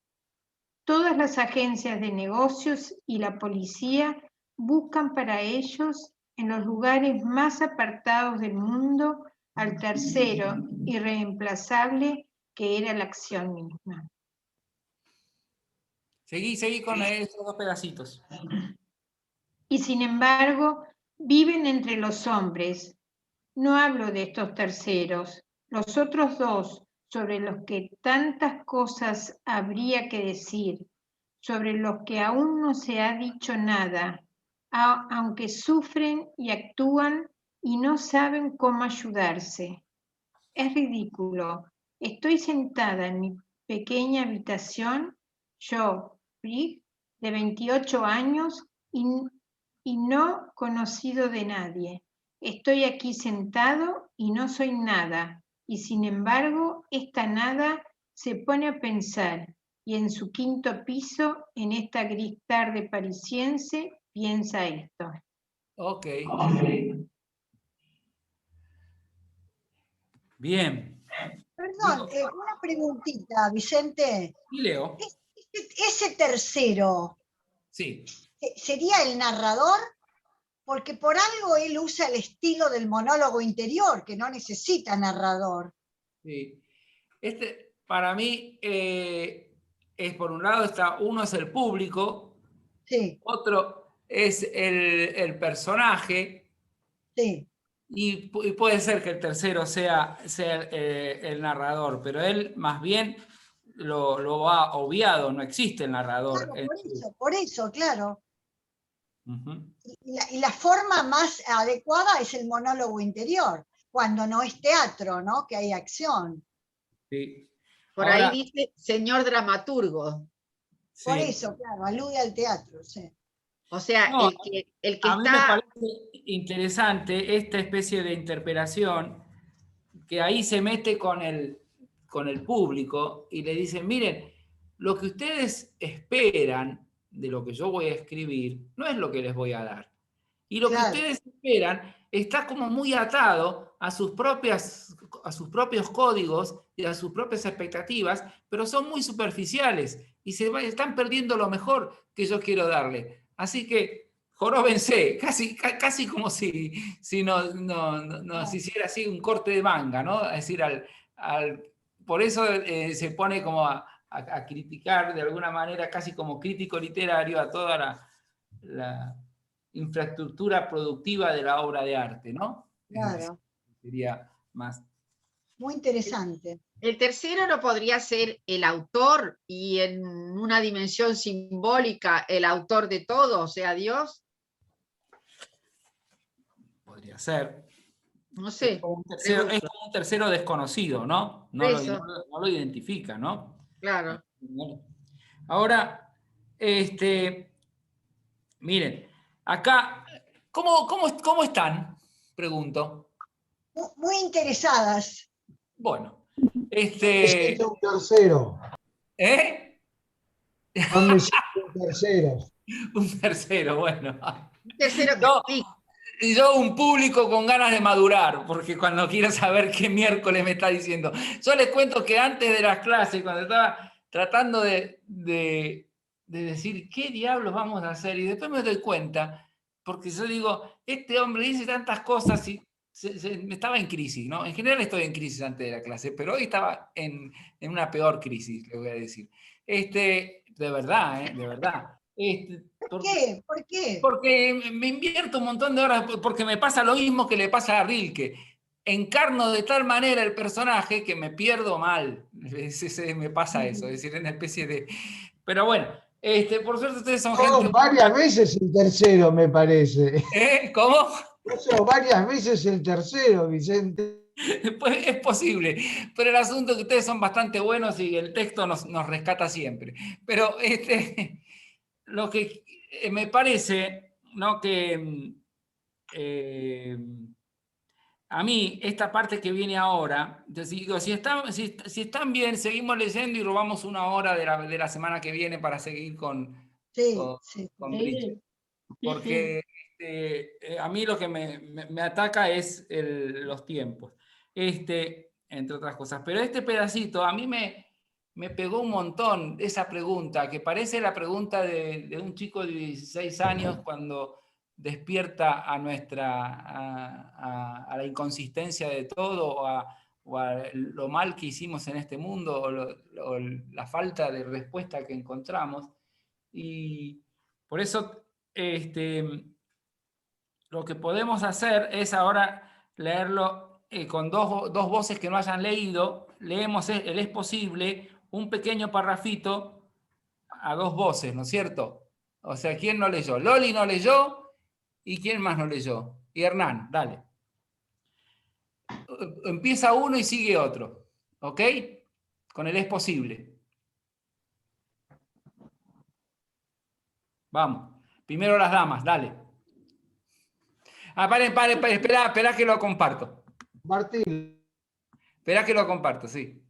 Todas las agencias de negocios y la policía buscan para ellos en los lugares más apartados del mundo al tercero irreemplazable que era la acción misma.
Seguí con esos dos pedacitos.
Y sin embargo, viven entre los hombres. No hablo de estos terceros, los otros dos, sobre los que tantas cosas habría que decir, sobre los que aún no se ha dicho nada, aunque sufren y actúan y no saben cómo ayudarse. Es ridículo. Estoy sentada en mi pequeña habitación, yo, Frigg, de 28 años, y no conocido de nadie. Estoy aquí sentado y no soy nada, y sin embargo esta nada se pone a pensar, y en su quinto piso, en esta gris tarde parisiense, piensa esto.
Ok. Bien.
Perdón, una preguntita, Vicente.
¿Y Leo?
Ese tercero,
Sí.
¿sería el narrador? Porque por algo él usa el estilo del monólogo interior, que no necesita narrador.
Sí. Para mí, es por un lado, uno es el público,
sí.
Otro es el personaje,
sí.
y puede ser que el tercero sea el narrador, pero él más bien lo ha obviado, no existe el narrador.
Claro, por eso, claro.
Uh-huh.
Y la forma más adecuada es el monólogo interior, cuando no es teatro, ¿no? Que hay acción.
Sí.
Por ahí dice señor dramaturgo.
Sí. Por eso, claro, alude al teatro, sí.
O sea,
no,
el que
a
está...
mí me parece interesante esta especie de interpelación que ahí se mete con el público y le dice, miren, lo que ustedes esperan de lo que yo voy a escribir no es lo que les voy a dar. Y lo que ustedes esperan está como muy atado a sus propios códigos y a sus propias expectativas, pero son muy superficiales y están perdiendo lo mejor que yo quiero darle. Así que joróbense, casi como si nos hiciera así un corte de manga, ¿no? Es decir, por eso se pone como a criticar de alguna manera, casi como crítico literario, a toda la infraestructura productiva de la obra de arte, ¿no?
Claro.
Sería más.
Muy interesante.
El tercero no podría ser el autor y en una dimensión simbólica el autor de todo, o sea, Dios.
Podría ser.
No sé.
Es como un tercero desconocido, ¿no? No lo identifica, ¿no?
Claro.
Ahora, miren, acá, ¿cómo están? Pregunto.
Muy interesadas.
Bueno,
Necesito un tercero.
¿Eh?
Un tercero.
Un tercero, bueno.
Un tercero
y yo un público con ganas de madurar, porque cuando quiero saber qué miércoles me está diciendo. Yo les cuento que antes de las clases, cuando estaba tratando de decir qué diablos vamos a hacer, y después me doy cuenta, porque yo digo, este hombre dice tantas cosas y estaba en crisis, ¿no? En general estoy en crisis antes de la clase, pero hoy estaba en una peor crisis, le voy a decir. De verdad, de verdad.
¿Por qué? ¿Por qué?
Porque me invierto un montón de horas, porque me pasa lo mismo que le pasa a Rilke. Encarno de tal manera el personaje que me pierdo mal. Me pasa eso, es decir, una especie de... Pero bueno, por suerte ustedes son gente...
Varias veces el tercero, me parece.
¿Cómo?
Varias veces el tercero, Vicente.
Pues es posible, pero el asunto es que ustedes son bastante buenos y el texto nos rescata siempre. Pero lo que me parece, ¿no? Que a mí esta parte que viene ahora, digo, si están bien, seguimos leyendo y robamos una hora de la semana que viene para seguir con Bridget. Porque a mí lo que me ataca es los tiempos, entre otras cosas. Pero este pedacito a mí me pegó un montón esa pregunta, que parece la pregunta de un chico de 16 años cuando despierta a la inconsistencia de todo, o a lo mal que hicimos en este mundo, o la falta de respuesta que encontramos. Y por eso lo que podemos hacer es ahora leerlo con dos voces que no hayan leído. Leemos el Es posible, un pequeño parrafito a dos voces, ¿no es cierto? O sea, ¿quién no leyó? Loli no leyó, ¿y quién más no leyó? Y Hernán, dale. Empieza uno y sigue otro, ¿ok? Con el Es posible. Vamos. Primero las damas, dale. Espera que lo comparto.
Martín.
Espera que lo comparto, sí.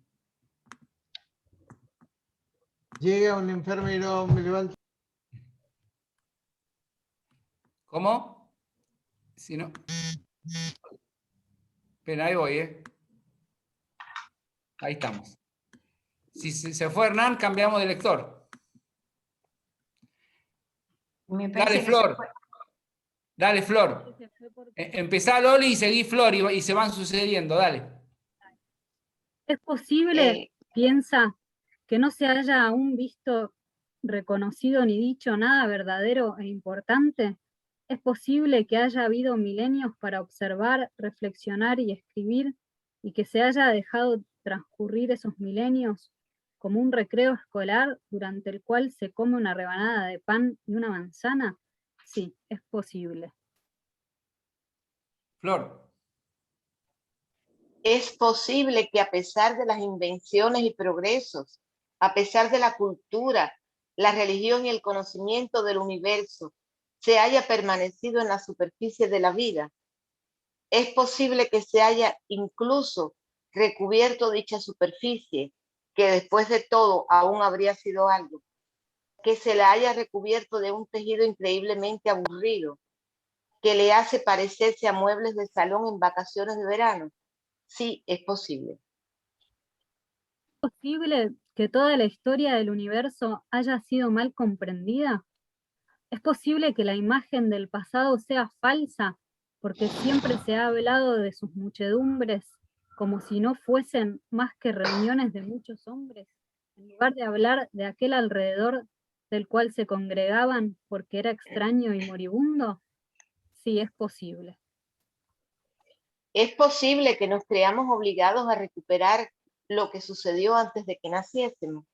Llega un enfermero, me levanta.
¿Cómo? Si no. Espera, ahí voy, Ahí estamos. Si se fue Hernán, cambiamos de lector. Dale, Flor. Dale, Flor. Empezá, Loli, y seguí, Flor, y se van sucediendo, dale.
¿Es posible, piensa, que no se haya aún visto, reconocido ni dicho nada verdadero e importante? ¿Es posible que haya habido milenios para observar, reflexionar y escribir, y que se haya dejado transcurrir esos milenios como un recreo escolar durante el cual se come una rebanada de pan y una manzana? Sí, es posible.
Flor.
Es posible que a pesar de las invenciones y progresos, a pesar de la cultura, la religión y el conocimiento del universo, se haya permanecido en la superficie de la vida. Es posible que se haya incluso recubierto dicha superficie, que después de todo aún habría sido algo, que se la haya recubierto de un tejido increíblemente aburrido, que le hace parecerse a muebles de salón en vacaciones de verano. Sí, es posible.
¿Es posible que toda la historia del universo haya sido mal comprendida? ¿Es posible que la imagen del pasado sea falsa porque siempre se ha hablado de sus muchedumbres como si no fuesen más que reuniones de muchos hombres, en lugar de hablar de aquel alrededor del cual se congregaban porque era extraño y moribundo? Sí, es posible.
Es posible que nos creamos obligados a recuperar lo que sucedió antes de que naciésemos.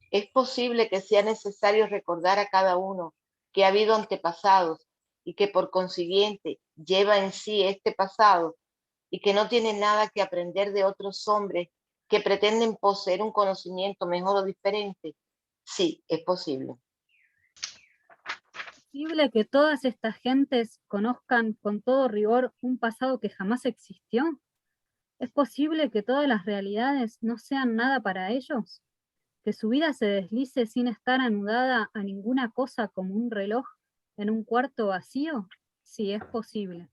Es posible que sea necesario recordar a cada uno que ha habido antepasados y que por consiguiente lleva en sí este pasado y que no tiene nada que aprender de otros hombres que pretenden poseer un conocimiento mejor o diferente. Sí, es posible.
¿Es posible que todas estas gentes conozcan con todo rigor un pasado que jamás existió? ¿Es posible que todas las realidades no sean nada para ellos? ¿Que su vida se deslice sin estar anudada a ninguna cosa como un reloj en un cuarto vacío? Sí, es posible.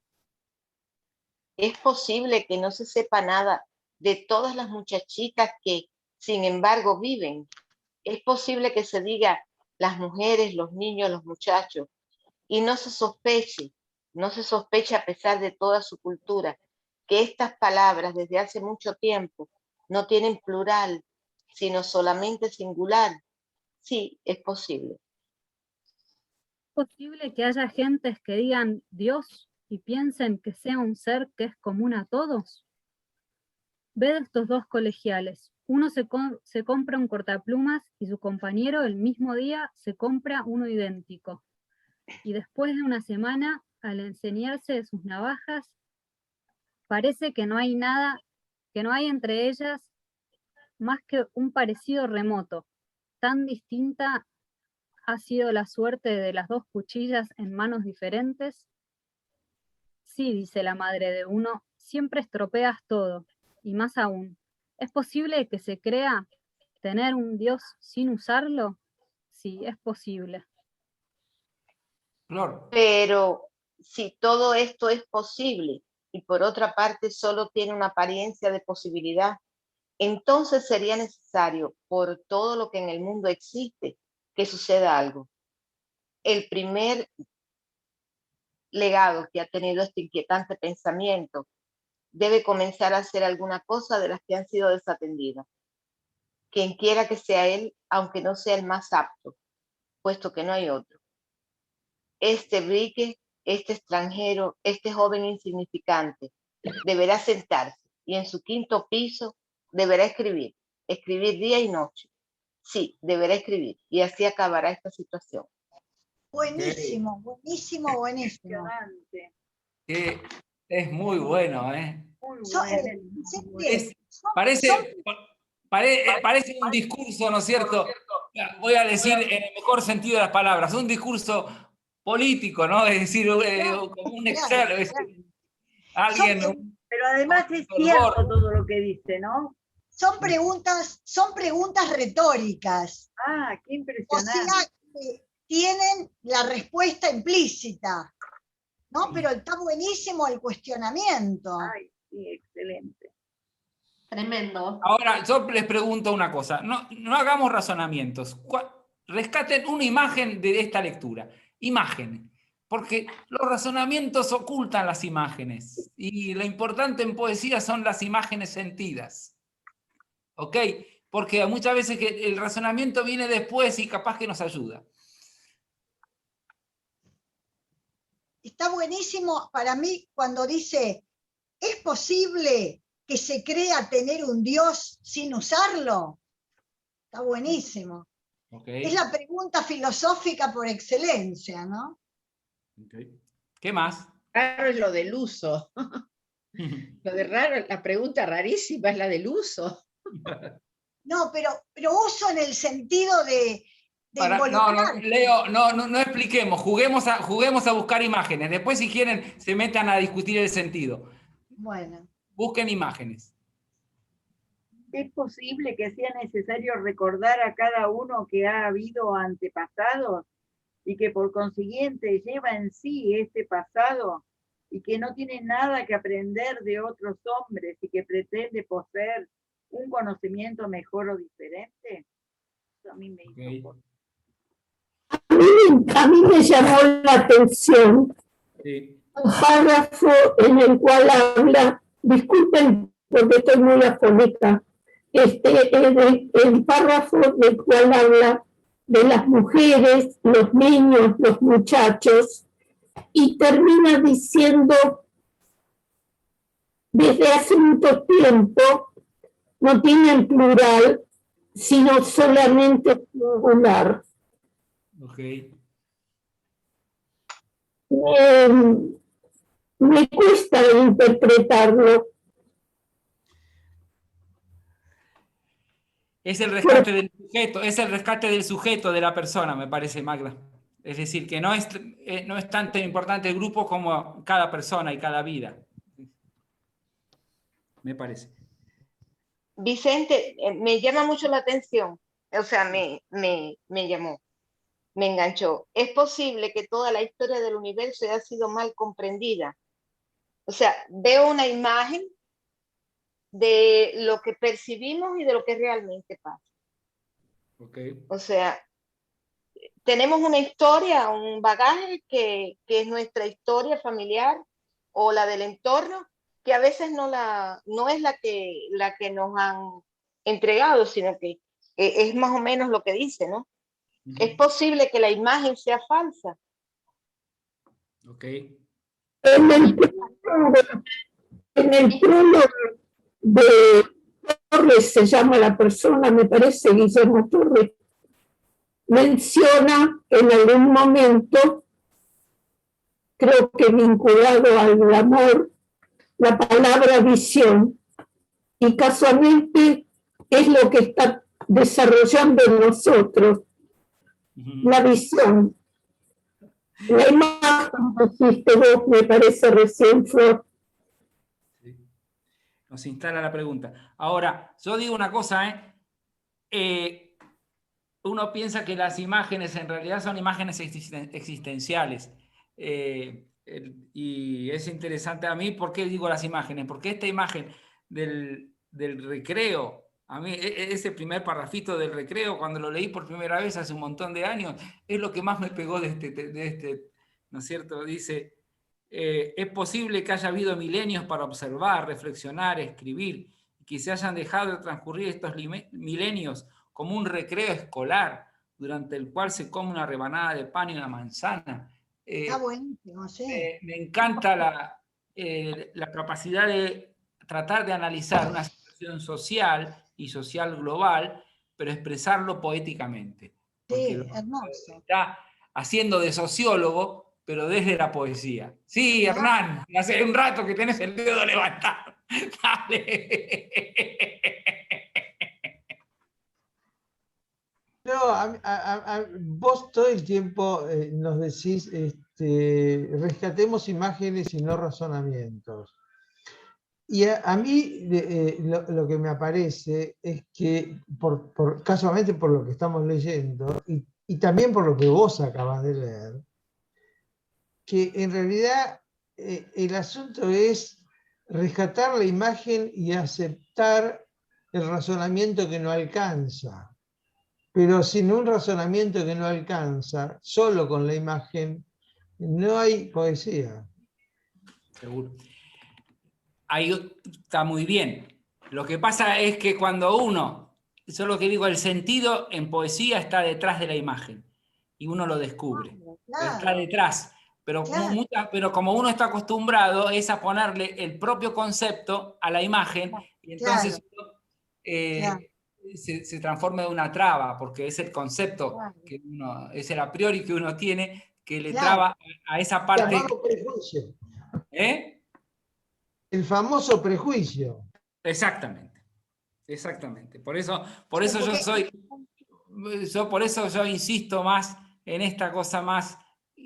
Es posible que no se sepa nada de todas las muchachitas que, sin embargo, viven. Es posible que se diga las mujeres, los niños, los muchachos, y no se sospeche a pesar de toda su cultura, que estas palabras desde hace mucho tiempo no tienen plural, sino solamente singular. Sí, es posible.
¿Es posible que haya gentes que digan Dios y piensen que sea un ser que es común a todos? Ved estos dos colegiales. Uno se compra un cortaplumas y su compañero el mismo día se compra uno idéntico. Y después de una semana, al enseñarse sus navajas, parece que no hay nada, que no hay entre ellas más que un parecido remoto. Tan distinta ha sido la suerte de las dos cuchillas en manos diferentes. Sí, dice la madre de uno, siempre estropeas todo, y más aún, ¿es posible que se crea tener un Dios sin usarlo? Sí, es posible.
Flor.
Pero si todo esto es posible y por otra parte solo tiene una apariencia de posibilidad, entonces sería necesario, por todo lo que en el mundo existe, que suceda algo. El primer legado que ha tenido este inquietante pensamiento debe comenzar a hacer alguna cosa de las que han sido desatendidas. Quien quiera que sea él, aunque no sea el más apto, puesto que no hay otro. Este brique, este extranjero, este joven insignificante, deberá sentarse y en su quinto piso deberá escribir día y noche. Sí, deberá escribir y así acabará esta situación.
Buenísimo, buenísimo, buenísimo.
Impresionante.
Es muy bueno, ¿eh?
Muy
Parece un discurso, ¿no es cierto? Voy a decir en el mejor sentido de las palabras, un discurso político, ¿no? Es decir, como un Excel, alguien...
Pero además es cierto todo lo que dice, ¿no?
Son preguntas retóricas.
Ah, qué impresionante.
O sea, que tienen la respuesta implícita, ¿no? Pero está buenísimo el cuestionamiento.
Ay, sí, excelente.
Tremendo.
Ahora, yo les pregunto una cosa, no hagamos razonamientos. Rescaten una imagen de esta lectura. Imágenes. Porque los razonamientos ocultan las imágenes. Y lo importante en poesía son las imágenes sentidas. ¿Ok? Porque muchas veces que el razonamiento viene después y capaz que nos ayuda.
Está buenísimo para mí cuando dice, ¿es posible que se crea tener un Dios sin usarlo? Está buenísimo.
Okay.
Es la pregunta filosófica por excelencia, ¿no?
Okay. ¿Qué más?
Raro es lo del uso. Lo de raro, la pregunta rarísima es la del uso.
No, pero uso en el sentido de involucrar.
Leo, no expliquemos, juguemos a buscar imágenes. Después, si quieren, se metan a discutir el sentido.
Bueno.
Busquen imágenes.
¿Es posible que sea necesario recordar a cada uno que ha habido antepasados y que por consiguiente lleva en sí este pasado y que no tiene nada que aprender de otros hombres y que pretende poseer un conocimiento mejor o diferente? Eso a mí me hizo
A mí me llamó la atención un párrafo en el cual habla, disculpen porque estoy muy afónica, el párrafo del cual habla de las mujeres, los niños, los muchachos, y termina diciendo, desde hace mucho tiempo, no tienen plural, sino solamente singular. Me cuesta interpretarlo.
Es el rescate del sujeto, de la persona, me parece, Magda. Es decir, que no es tan importante el grupo como cada persona y cada vida. Me parece.
Vicente, me llama mucho la atención, o sea, me llamó, me enganchó. Es posible que toda la historia del universo haya sido mal comprendida. O sea, veo una imagen de lo que percibimos y de lo que realmente pasa. O sea, tenemos una historia, un bagaje que es nuestra historia familiar o la del entorno, que a veces no es la que nos han entregado, sino que es más o menos lo que dice, ¿no? Es posible que la imagen sea falsa.
En el prólogo de Torres, se llama la persona, me parece, Guillermo Torres, menciona en algún momento, creo que vinculado al amor, la palabra visión, y casualmente es lo que está desarrollando en nosotros, la visión. La imagen que hiciste vos, me parece recién, Flor.
Nos instala la pregunta. Ahora, yo digo una cosa, uno piensa que las imágenes en realidad son imágenes existenciales. Y es interesante a mí, ¿por qué digo las imágenes? Porque esta imagen del recreo, a mí ese primer parrafito del recreo, cuando lo leí por primera vez hace un montón de años, es lo que más me pegó de este, ¿no es cierto? Dice, es posible que haya habido milenios para observar, reflexionar, escribir, y que se hayan dejado de transcurrir estos milenios como un recreo escolar, durante el cual se come una rebanada de pan y una manzana.
Está buenísimo, sí.
Me encanta la capacidad de tratar de analizar una situación social y social global, pero expresarlo poéticamente.
Sí, hermoso.
Está haciendo de sociólogo, pero desde la poesía. Sí, Hernán, hace un rato que tenés el dedo levantado. Dale.
No, vos todo el tiempo nos decís, rescatemos imágenes y no razonamientos. Y a mí lo que me aparece es que, casualmente por lo que estamos leyendo, y también por lo que vos acabas de leer, que en realidad el asunto es rescatar la imagen y aceptar el razonamiento que no alcanza. Pero sin un razonamiento que no alcanza, solo con la imagen, no hay poesía.
Seguro. Ahí está muy bien. Lo que pasa es que cuando uno, eso es lo que digo, el sentido en poesía está detrás de la imagen y uno lo descubre. Claro. Está detrás. Pero, claro. Pero como uno está acostumbrado es a ponerle el propio concepto a la imagen, y entonces claro. Se transforma en una traba, porque es el concepto, claro. que uno, es el a priori que uno tiene, que le claro. traba a esa parte.
El famoso prejuicio. El famoso prejuicio.
Exactamente. Exactamente. Por eso yo insisto más en esta cosa más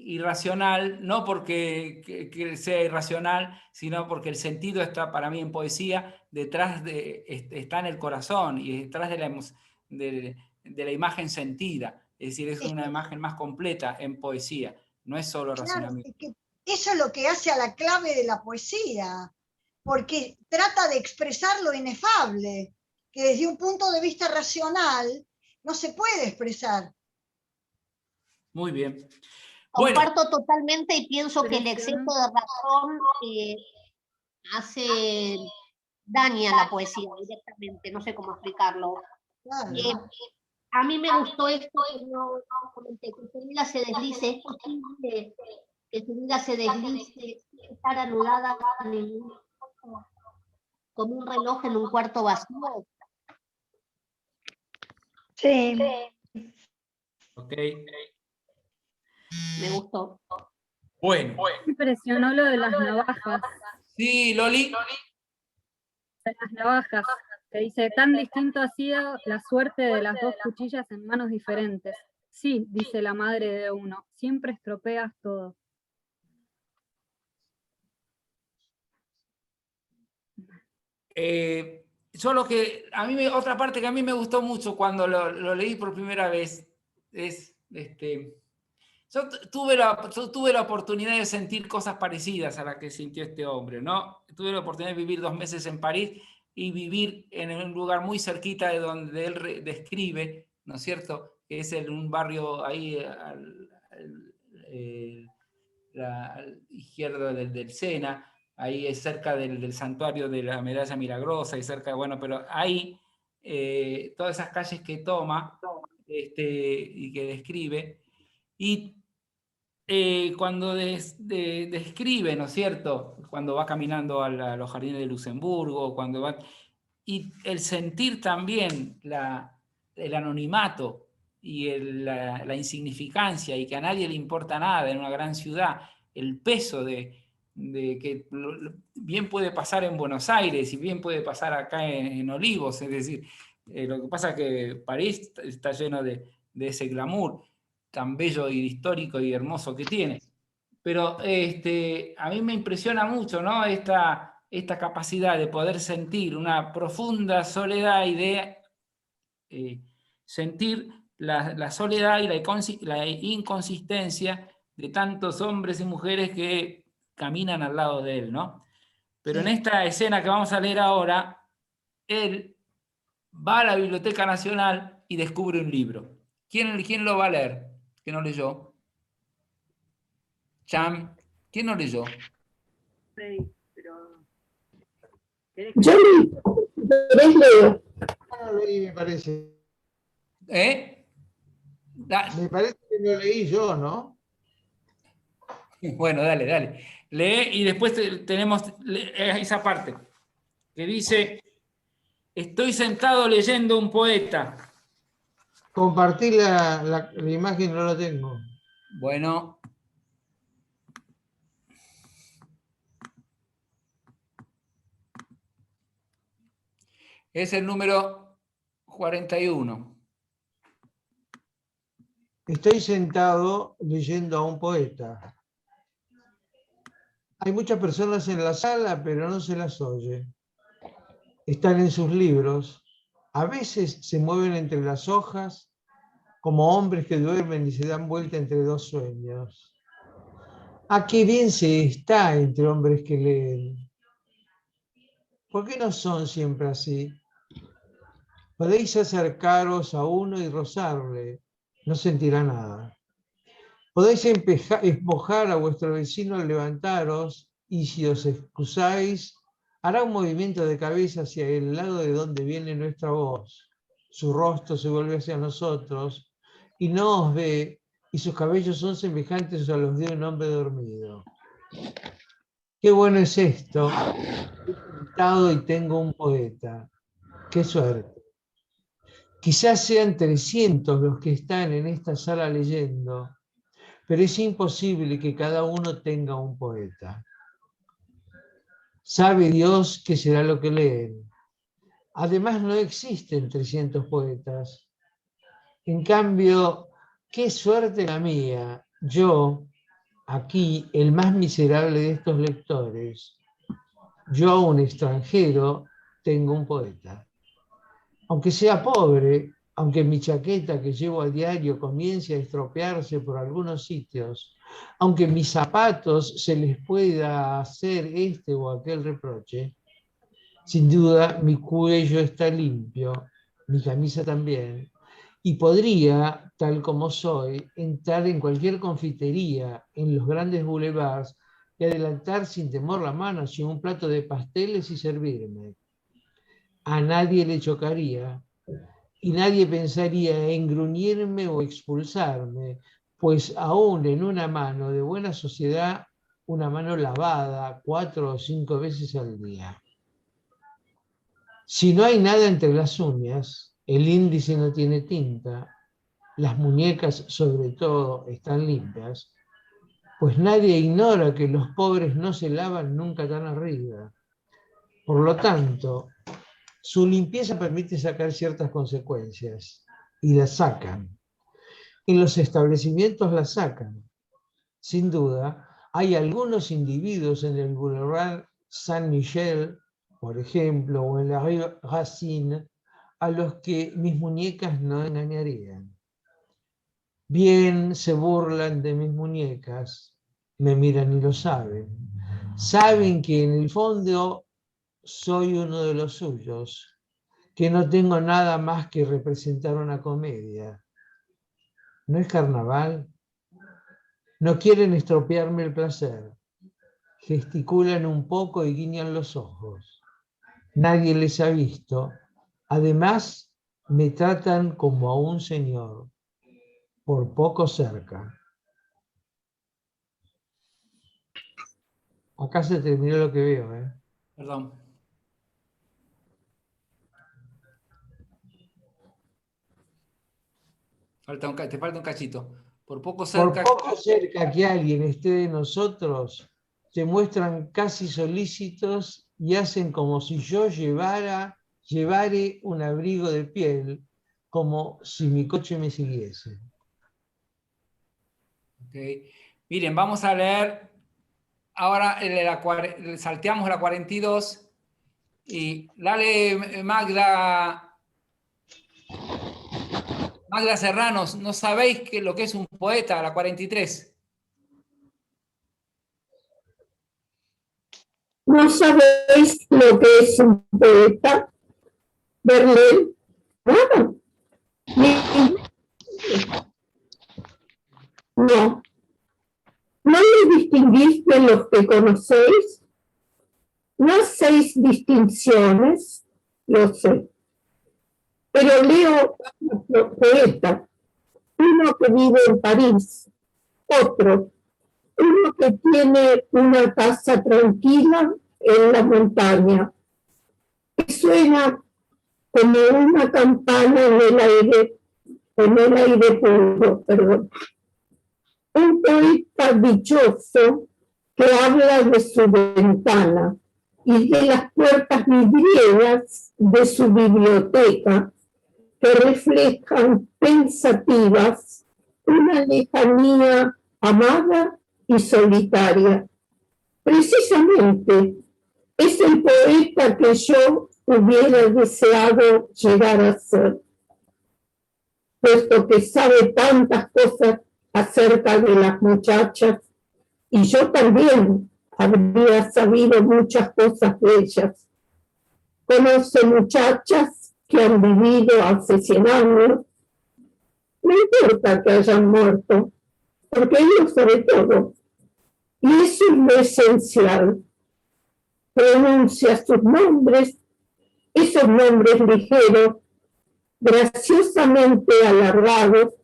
irracional, no porque que sea irracional, sino porque el sentido está para mí en poesía, está en el corazón y detrás de la imagen sentida. Es decir, es una imagen más completa en poesía, no es solo
Claro,
razonamiento.
es que eso es lo que hace a la clave de la poesía, porque trata de expresar lo inefable, que desde un punto de vista racional no se puede expresar.
Muy bien.
Comparto totalmente y pienso que el exceso de razón hace daña a la poesía directamente, no sé cómo explicarlo. A mí me gustó esto que no comenté, que su vida se deslice, es posible que su vida se deslice, estar anudada como un reloj en un cuarto vacío.
Sí.
Ok.
Me gustó.
Bueno.
Me impresionó lo de las navajas.
Sí, Loli.
De las navajas, que dice, tan distinto ha sido la suerte de las dos cuchillas en manos diferentes. Sí, dice la madre de uno, siempre estropeas todo.
Solo que otra parte que a mí me gustó mucho cuando lo leí por primera vez es, yo tuve la oportunidad de sentir cosas parecidas a las que sintió este hombre, ¿no? Tuve la oportunidad de vivir 2 meses en París y vivir en un lugar muy cerquita de donde él describe, ¿no es cierto? Que es en un barrio ahí a la izquierda del Sena, ahí es cerca del santuario de la Medalla Milagrosa, y cerca, bueno, pero ahí todas esas calles que toma y que describe, y cuando describe, ¿no es cierto?, cuando va caminando a los jardines de Luxemburgo, cuando va, y el sentir también el anonimato y la insignificancia, y que a nadie le importa nada en una gran ciudad, el peso de que bien puede pasar en Buenos Aires y bien puede pasar acá en Olivos, es decir, lo que pasa es que París está lleno de ese glamour tan bello y histórico y hermoso que tiene. Pero a mí me impresiona mucho, ¿no?, esta capacidad de poder sentir una profunda soledad y de sentir la soledad y la inconsistencia de tantos hombres y mujeres que caminan al lado de él, ¿no? Pero en esta escena que vamos a leer ahora, él va a la Biblioteca Nacional y descubre un libro. ¿Quién lo va a leer? ¿Quién no leyó? Cham, ¿quién no leyó?
Sí, pero...
Yo leo.
No lo leí, me parece.
¿Eh?
Me parece que lo leí yo, ¿no?
Bueno, dale. Lee y después tenemos esa parte que dice, estoy sentado leyendo un poeta.
Compartí la imagen, no la tengo.
Bueno. Es el número 41.
Estoy sentado leyendo a un poeta. Hay muchas personas en la sala, pero no se las oye. Están en sus libros. A veces se mueven entre las hojas como hombres que duermen y se dan vuelta entre 2 sueños. ¡Ah, qué bien se está entre hombres que leen! ¿Por qué no son siempre así? Podéis acercaros a uno y rozarle, no sentirá nada. Podéis empujar a vuestro vecino al levantaros, y si os excusáis, hará un movimiento de cabeza hacia el lado de donde viene nuestra voz. Su rostro se vuelve hacia nosotros y no os ve, y sus cabellos son semejantes a los de un hombre dormido. Qué bueno es esto. Estoy sentado y tengo un poeta. Qué suerte. Quizás sean 300 los que están en esta sala leyendo, pero es imposible que cada uno tenga un poeta. Sabe Dios qué será lo que leen. Además, no existen 300 poetas. En cambio, qué suerte la mía. Yo, aquí el más miserable de estos lectores, yo, un extranjero, tengo un poeta. Aunque sea pobre, aunque mi chaqueta que llevo a diario comience a estropearse por algunos sitios, aunque mis zapatos se les pueda hacer este o aquel reproche, sin duda mi cuello está limpio, mi camisa también, y podría, tal como soy, entrar en cualquier confitería en los grandes boulevards y adelantar sin temor la mano hacia un plato de pasteles y servirme. A nadie le chocaría y nadie pensaría en gruñirme o expulsarme, pues aún en una mano de buena sociedad, una mano lavada 4 o 5 veces al día. Si no hay nada entre las uñas, el índice no tiene tinta, las muñecas sobre todo están limpias, pues nadie ignora que los pobres no se lavan nunca tan arriba. Por lo tanto, su limpieza permite sacar ciertas consecuencias, y las sacan. En los establecimientos las sacan. Sin duda, hay algunos individuos en el Boulevard Saint-Michel, por ejemplo, o en la Rue Racine, a los que mis muñecas no engañarían. Bien se burlan de mis muñecas, me miran y lo saben. Saben que en el fondo soy uno de los suyos, que no tengo nada más que representar una comedia. ¿No es carnaval? No quieren estropearme el placer. Gesticulan un poco y guiñan los ojos. Nadie les ha visto. Además, me tratan como a un señor, por poco cerca. Acá se terminó lo que veo, ¿eh?
Perdón. Te falta un cachito. Por poco cerca.
Por poco cerca que alguien esté de nosotros, se muestran casi solícitos y hacen como si yo llevare un abrigo de piel, como si mi coche me siguiese.
Okay. Miren, vamos a leer ahora, salteamos la 42 y dale, Magda Serranos, ¿no sabéis lo que es un poeta, la 43?
¿No sabéis lo que es un poeta? Verlaine. Nada. No. ¿No le distinguís de los que conocéis? ¿No hacéis distinciones? Lo sé. Pero leo otro poeta, uno que vive en París, otro, uno que tiene una casa tranquila en la montaña, que suena como una campana en el aire puro, perdón. Un poeta dichoso que habla de su ventana y de las puertas vidrieras de su biblioteca, que reflejan pensativas una lejanía amada y solitaria. Precisamente es el poeta que yo hubiera deseado llegar a ser, puesto que sabe tantas cosas acerca de las muchachas, y yo también habría sabido muchas cosas de ellas. Conoce muchachas que han vivido hace 100 años, no importa que hayan muerto, porque él lo sabe todo. Y eso es lo esencial. Pronuncia sus nombres, esos nombres ligeros, graciosamente alargados,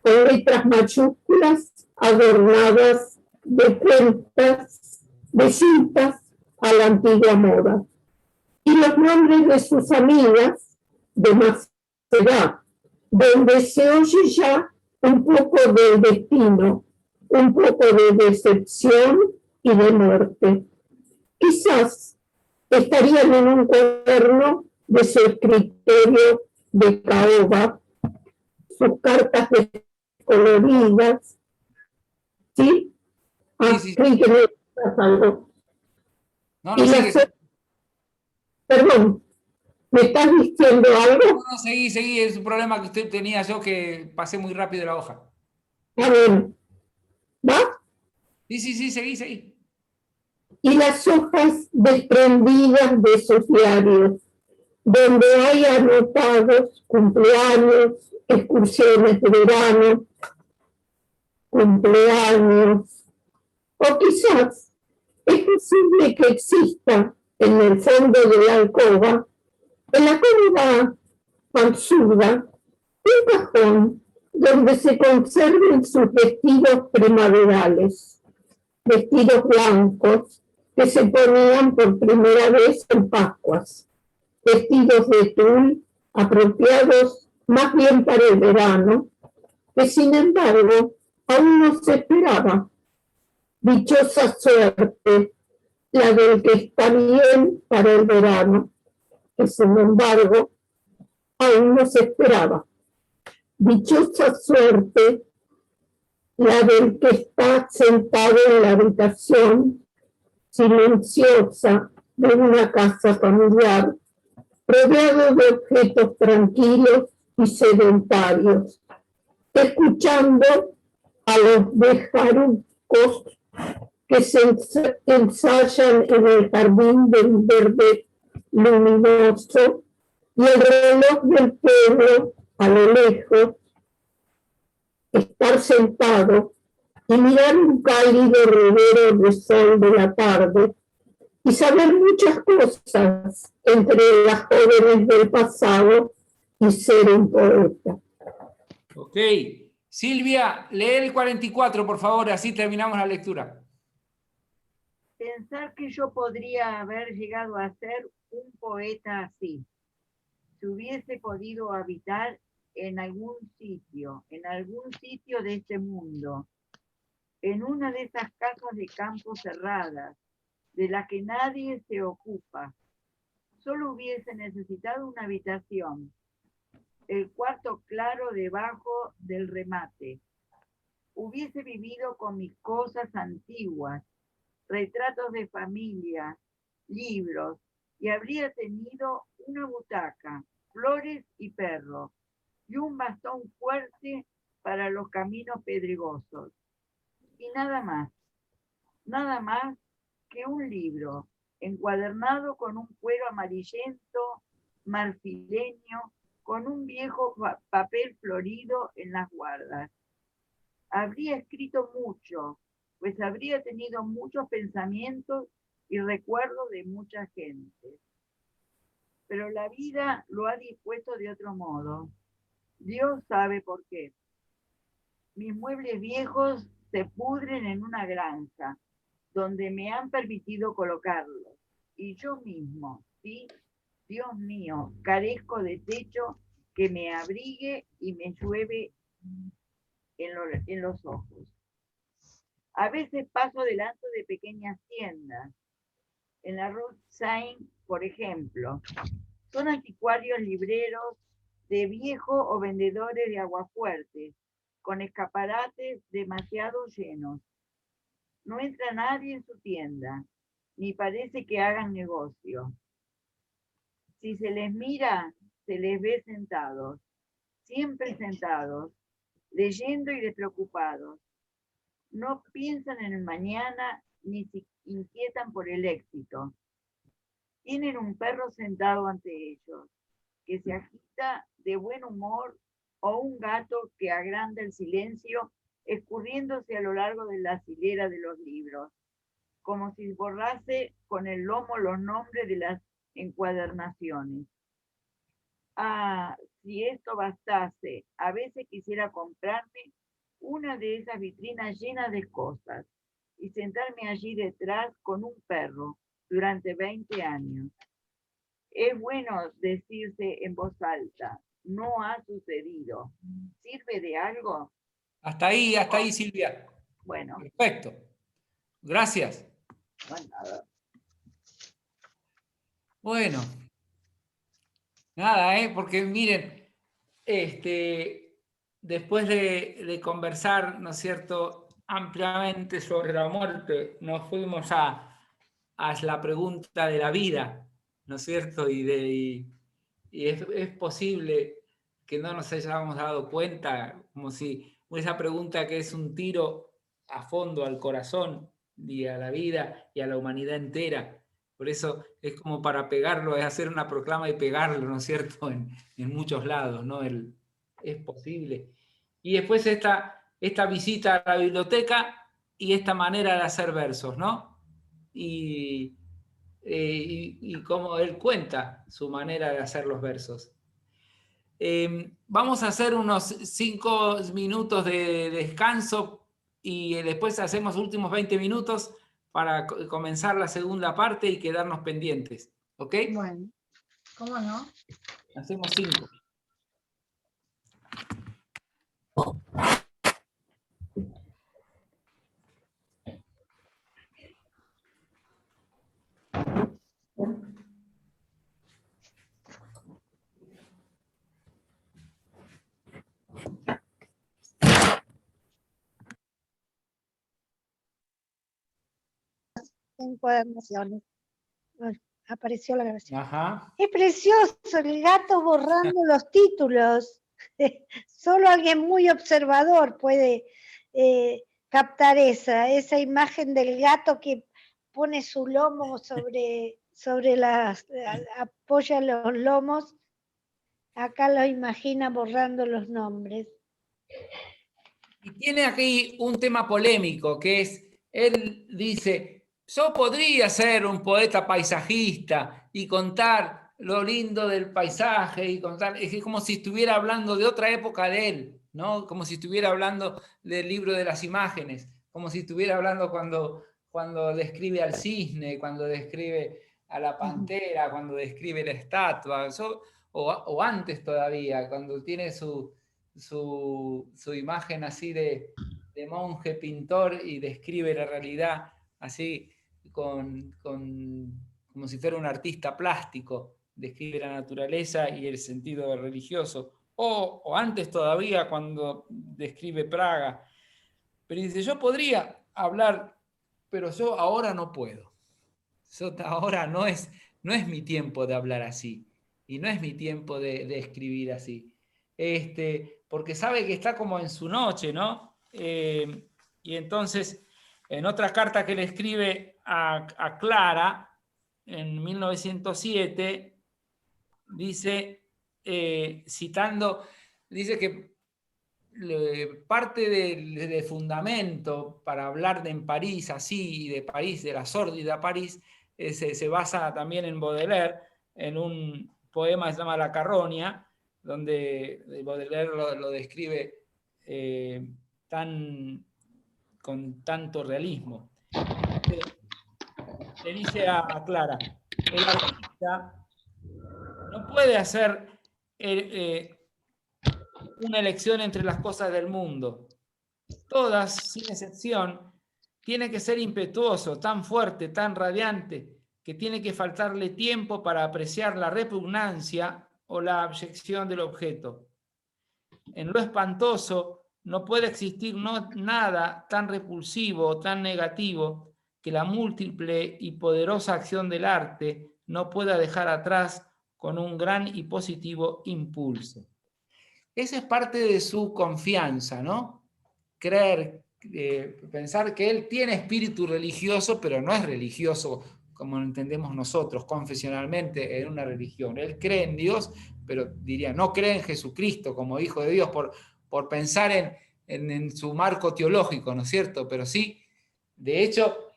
con letras mayúsculas adornadas de cuentas, de cintas a la antigua moda. Y los nombres de sus amigas, de más edad, donde se oye ya un poco de destino, un poco de decepción y de muerte. Quizás estarían en un cuaderno de su escritorio de caoba, sus cartas descoloridas, ¿sí? Ah,
Sí, sí.
creí que me decías algo.
No,
Y
no,
las
sigue.
Perdón, ¿me estás diciendo algo?
No, seguí. Es un problema que usted tenía yo que pasé muy rápido la hoja.
A ver, ¿va?
Sí, seguí.
Y las hojas desprendidas de sus diarios, donde hay anotados cumpleaños, excursiones de verano, cumpleaños, o quizás es posible que exista en el fondo de la alcoba, en la cómoda panzuda, un cajón donde se conserven sus vestidos primaverales, vestidos blancos que se ponían por primera vez en Pascuas, vestidos de tul apropiados más bien para el verano, que sin embargo aún no se esperaba. Dichosa suerte, la del que está bien para el verano, que sin embargo aún no se esperaba. Dichosa suerte, la del que está sentado en la habitación silenciosa de una casa familiar, rodeado de objetos tranquilos y sedentarios, escuchando a los bejucos que se ensayan en el jardín del verde luminoso y el reloj del pueblo a lo lejos, estar sentado y mirar un cálido ribero de sol de la tarde y saber muchas cosas entre las jóvenes del pasado y ser un poeta.
Ok. Silvia, lee el 44, por favor, así terminamos la lectura.
Pensar que yo podría haber llegado a ser un poeta así, si hubiese podido habitar en algún sitio de este mundo, en una de esas casas de campo cerradas, de las que nadie se ocupa. Solo hubiese necesitado una habitación, el cuarto claro debajo del remate. Hubiese vivido con mis cosas antiguas, retratos de familia, libros, y habría tenido una butaca, flores y perros, y un bastón fuerte para los caminos pedregosos. Y nada más que un libro, encuadernado con un cuero amarillento, marfileño, con un viejo papel florido en las guardas. Habría escrito mucho, pues habría tenido muchos pensamientos y recuerdos de mucha gente. Pero la vida lo ha dispuesto de otro modo. Dios sabe por qué. Mis muebles viejos se pudren en una granja, donde me han permitido colocarlos. Y yo mismo, ¿sí? Dios mío, carezco de techo que me abrigue y me llueve en los ojos. A veces paso delante de pequeñas tiendas. En la Rue Seine, por ejemplo, son anticuarios libreros de viejo o vendedores de aguafuertes, con escaparates demasiado llenos. No entra nadie en su tienda, ni parece que hagan negocio. Si se les mira, se les ve sentados, siempre sentados, leyendo y despreocupados. No piensan en el mañana ni se inquietan por el éxito. Tienen un perro sentado ante ellos, que se agita de buen humor, o un gato que agranda el silencio escurriéndose a lo largo de la hilera de los libros, como si borrase con el lomo los nombres de las encuadernaciones. Ah, si esto bastase, a veces quisiera comprarme una de esas vitrinas llenas de cosas y sentarme allí detrás con un perro durante 20 años. Es bueno decirse en voz alta, no ha sucedido. ¿Sirve de algo?
Hasta ahí, Silvia.
Bueno.
Perfecto. Gracias. Bueno. Nada, porque miren, después de conversar, ¿no es cierto?, ampliamente sobre la muerte, nos fuimos a la pregunta de la vida, ¿no es cierto? Y es posible que no nos hayamos dado cuenta, como si esa pregunta que es un tiro a fondo al corazón y a la vida y a la humanidad entera. Por eso es como para pegarlo, es hacer una proclama y pegarlo, ¿no es cierto? En muchos lados, ¿no? Es posible. Y después esta visita a la biblioteca y esta manera de hacer versos, ¿no? Y cómo él cuenta su manera de hacer los versos. Vamos a hacer unos 5 minutos de descanso y después hacemos últimos 20 minutos para comenzar la segunda parte y quedarnos pendientes. ¿Ok?
Bueno, ¿cómo no?
Hacemos 5.
En cuadernaciones. Bueno, apareció la grabación.
Ajá.
Es precioso el gato borrando los títulos. Solo alguien muy observador puede captar esa imagen del gato que pone su lomo sobre apoya los lomos. Acá lo imagina borrando los nombres.
Y tiene aquí un tema polémico, que es, él dice, yo podría ser un poeta paisajista y contar lo lindo del paisaje y contar, es como si estuviera hablando de otra época de él, ¿no? Como si estuviera hablando del libro de las imágenes, como si estuviera hablando cuando describe al cisne, cuando describe a la pantera, cuando describe la estatua, o antes todavía, cuando tiene su imagen así de monje pintor y describe la realidad así como si fuera un artista plástico, describe la naturaleza y el sentido religioso, o antes todavía cuando describe Praga, pero dice, yo podría hablar, pero yo ahora no puedo, ahora no es mi tiempo de hablar así, y no es mi tiempo de escribir así, porque sabe que está como en su noche, ¿no? Y entonces, en otra carta que le escribe a Clara, en 1907, dice, citando, dice que parte del fundamento para hablar en París, así, de París, de la sórdida París, se basa también en Baudelaire, en un poema que se llama La Carroña, donde Baudelaire lo describe con tanto realismo. Le dice a Clara, el artista no puede hacer una elección entre las cosas del mundo. Todas, sin excepción, tiene que ser impetuoso, tan fuerte, tan radiante, que tiene que faltarle tiempo para apreciar la repugnancia o la abyección del objeto. En lo espantoso no puede existir nada tan repulsivo o tan negativo que la múltiple y poderosa acción del arte no pueda dejar atrás con un gran y positivo impulso. Esa es parte de su confianza, ¿no? Creer, pensar que él tiene espíritu religioso, pero no es religioso como lo entendemos nosotros confesionalmente en una religión. Él cree en Dios, pero diría, no cree en Jesucristo como Hijo de Dios por pensar en su marco teológico, ¿no es cierto? Pero sí, de hecho,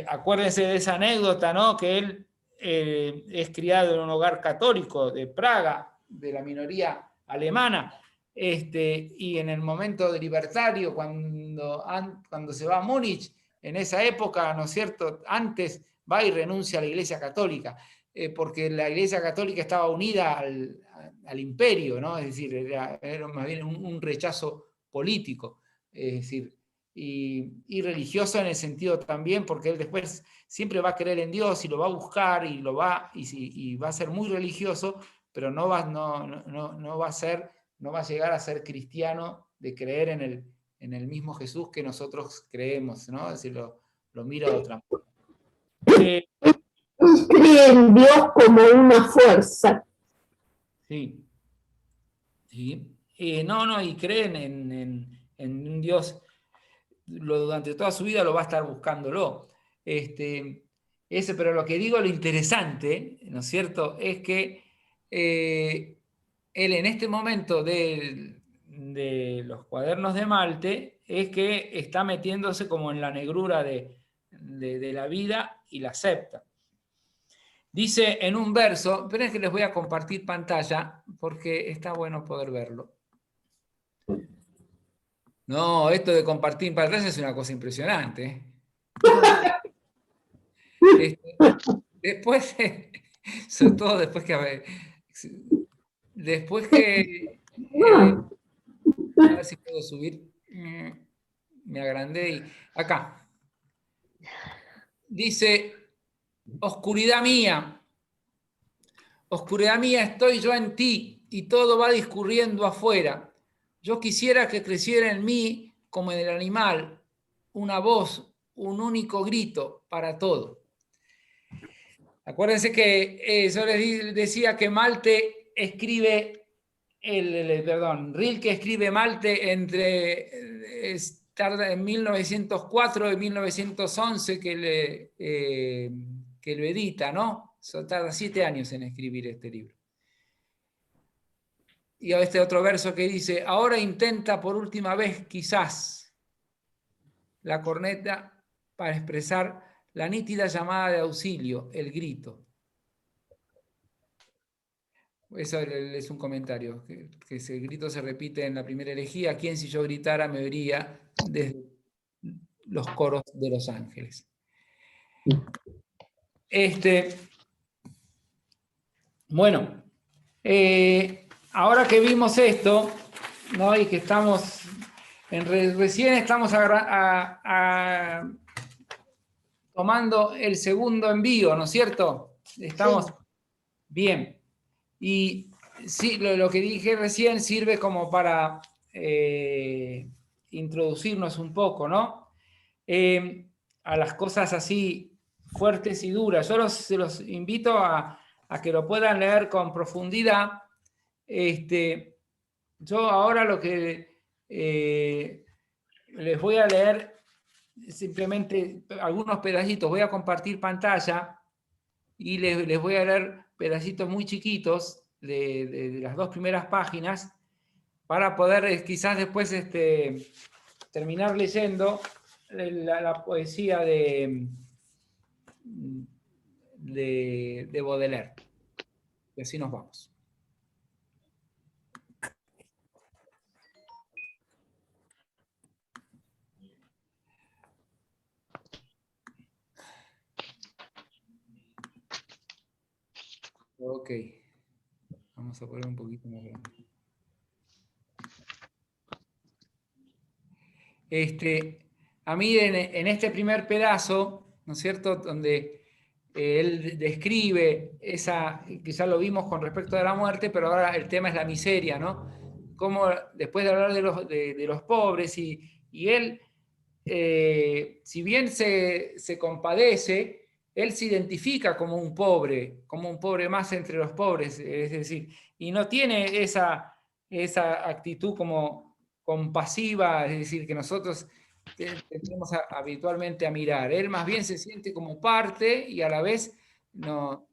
acuérdense de esa anécdota, ¿no? Que él es criado en un hogar católico de Praga, de la minoría alemana, y en el momento de libertario, cuando se va a Múnich, en esa época, ¿no es cierto?, antes va y renuncia a la Iglesia Católica, porque la Iglesia Católica estaba unida al imperio, ¿no? Es decir, era más bien un rechazo político, es decir, y religioso en el sentido también, porque él después siempre va a creer en Dios y lo va a buscar y va a ser muy religioso, pero no va a llegar a ser cristiano de creer en el mismo Jesús que nosotros creemos, ¿no? Es decir, lo mira de otra manera.
Cree en Dios como una fuerza.
Sí. Sí. No, y creen en un Dios, durante toda su vida lo va a estar buscándolo. Pero lo que digo, lo interesante, ¿no es cierto?, es que él en este momento de los cuadernos de Malte es que está metiéndose como en la negrura de la vida y la acepta. Dice en un verso, pero es que les voy a compartir pantalla porque está bueno poder verlo. No, esto de compartir pantalla es una cosa impresionante. Después, sobre todo después que... a ver si puedo subir. Me agrandé y... Acá. Dice... Oscuridad mía, estoy yo en ti y todo va discurriendo afuera. Yo quisiera que creciera en mí, como en el animal, una voz, un único grito para todo. Acuérdense que yo les decía que Malte escribe, Rilke escribe Malte tarda en 1904 y 1911 que lo edita, ¿no? Tarda 7 años en escribir este libro. Y a este otro verso que dice, ahora intenta por última vez quizás la corneta para expresar la nítida llamada de auxilio, el grito. Eso es un comentario, que ese grito se repite en la primera elegía, ¿quién si yo gritara me oiría desde los coros de los ángeles? Bueno, ahora que vimos esto, ¿no? Y que estamos, recién estamos tomando el segundo envío, ¿no es cierto? Estamos bien. Y sí, lo que dije recién sirve como para introducirnos un poco, ¿no? A las cosas así fuertes y duras. Yo se los invito a que lo puedan leer con profundidad. Yo ahora lo que les voy a leer simplemente algunos pedacitos. Voy a compartir pantalla y les voy a leer pedacitos muy chiquitos de las 2 primeras páginas para poder quizás después terminar leyendo la poesía de Baudelaire. Y así nos vamos. Ok. Vamos a poner un poquito más grande. A mí en este primer pedazo, ¿no es cierto?, donde él describe que ya lo vimos con respecto a la muerte, pero ahora el tema es la miseria, ¿no? Cómo después de hablar de los pobres, y él, si bien se compadece, él se identifica como un pobre más entre los pobres, es decir, y no tiene esa actitud como compasiva, es decir, que nosotros tendemos habitualmente a mirar. Él más bien se siente como parte y a la vez no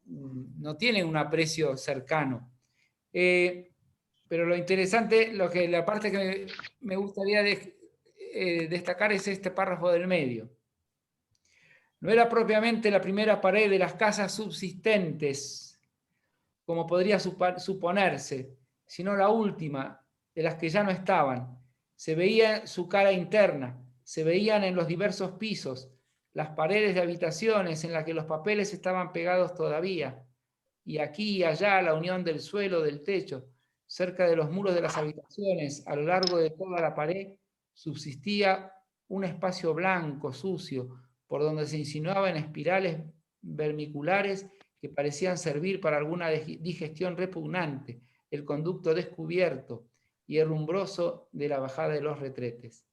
tiene un aprecio cercano. Pero lo interesante, la parte que me gustaría destacar es este párrafo del medio. No era propiamente la primera pared de las casas subsistentes, como podría suponerse, sino la última, de las que ya no estaban. Se veía su cara interna, se veían en los diversos pisos, las paredes de habitaciones en las que los papeles estaban pegados todavía, y aquí y allá la unión del suelo, del techo, cerca de los muros de las habitaciones, a lo largo de toda la pared, subsistía un espacio blanco, sucio, por donde se insinuaban espirales vermiculares que parecían servir para alguna digestión repugnante, el conducto descubierto y herrumbroso de la bajada de los retretes.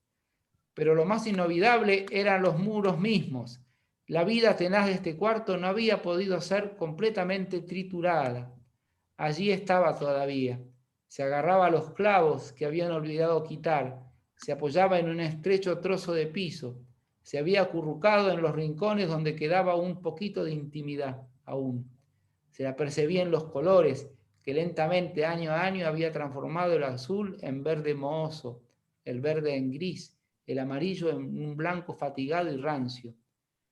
pero lo más inolvidable eran los muros mismos. La vida tenaz de este cuarto no había podido ser completamente triturada. Allí estaba todavía. Se agarraba a los clavos que habían olvidado quitar. Se apoyaba en un estrecho trozo de piso. Se había acurrucado en los rincones donde quedaba un poquito de intimidad aún. Se la percibía en los colores que lentamente, año a año, había transformado el azul en verde mohoso, el verde en gris, el amarillo en un blanco fatigado y rancio.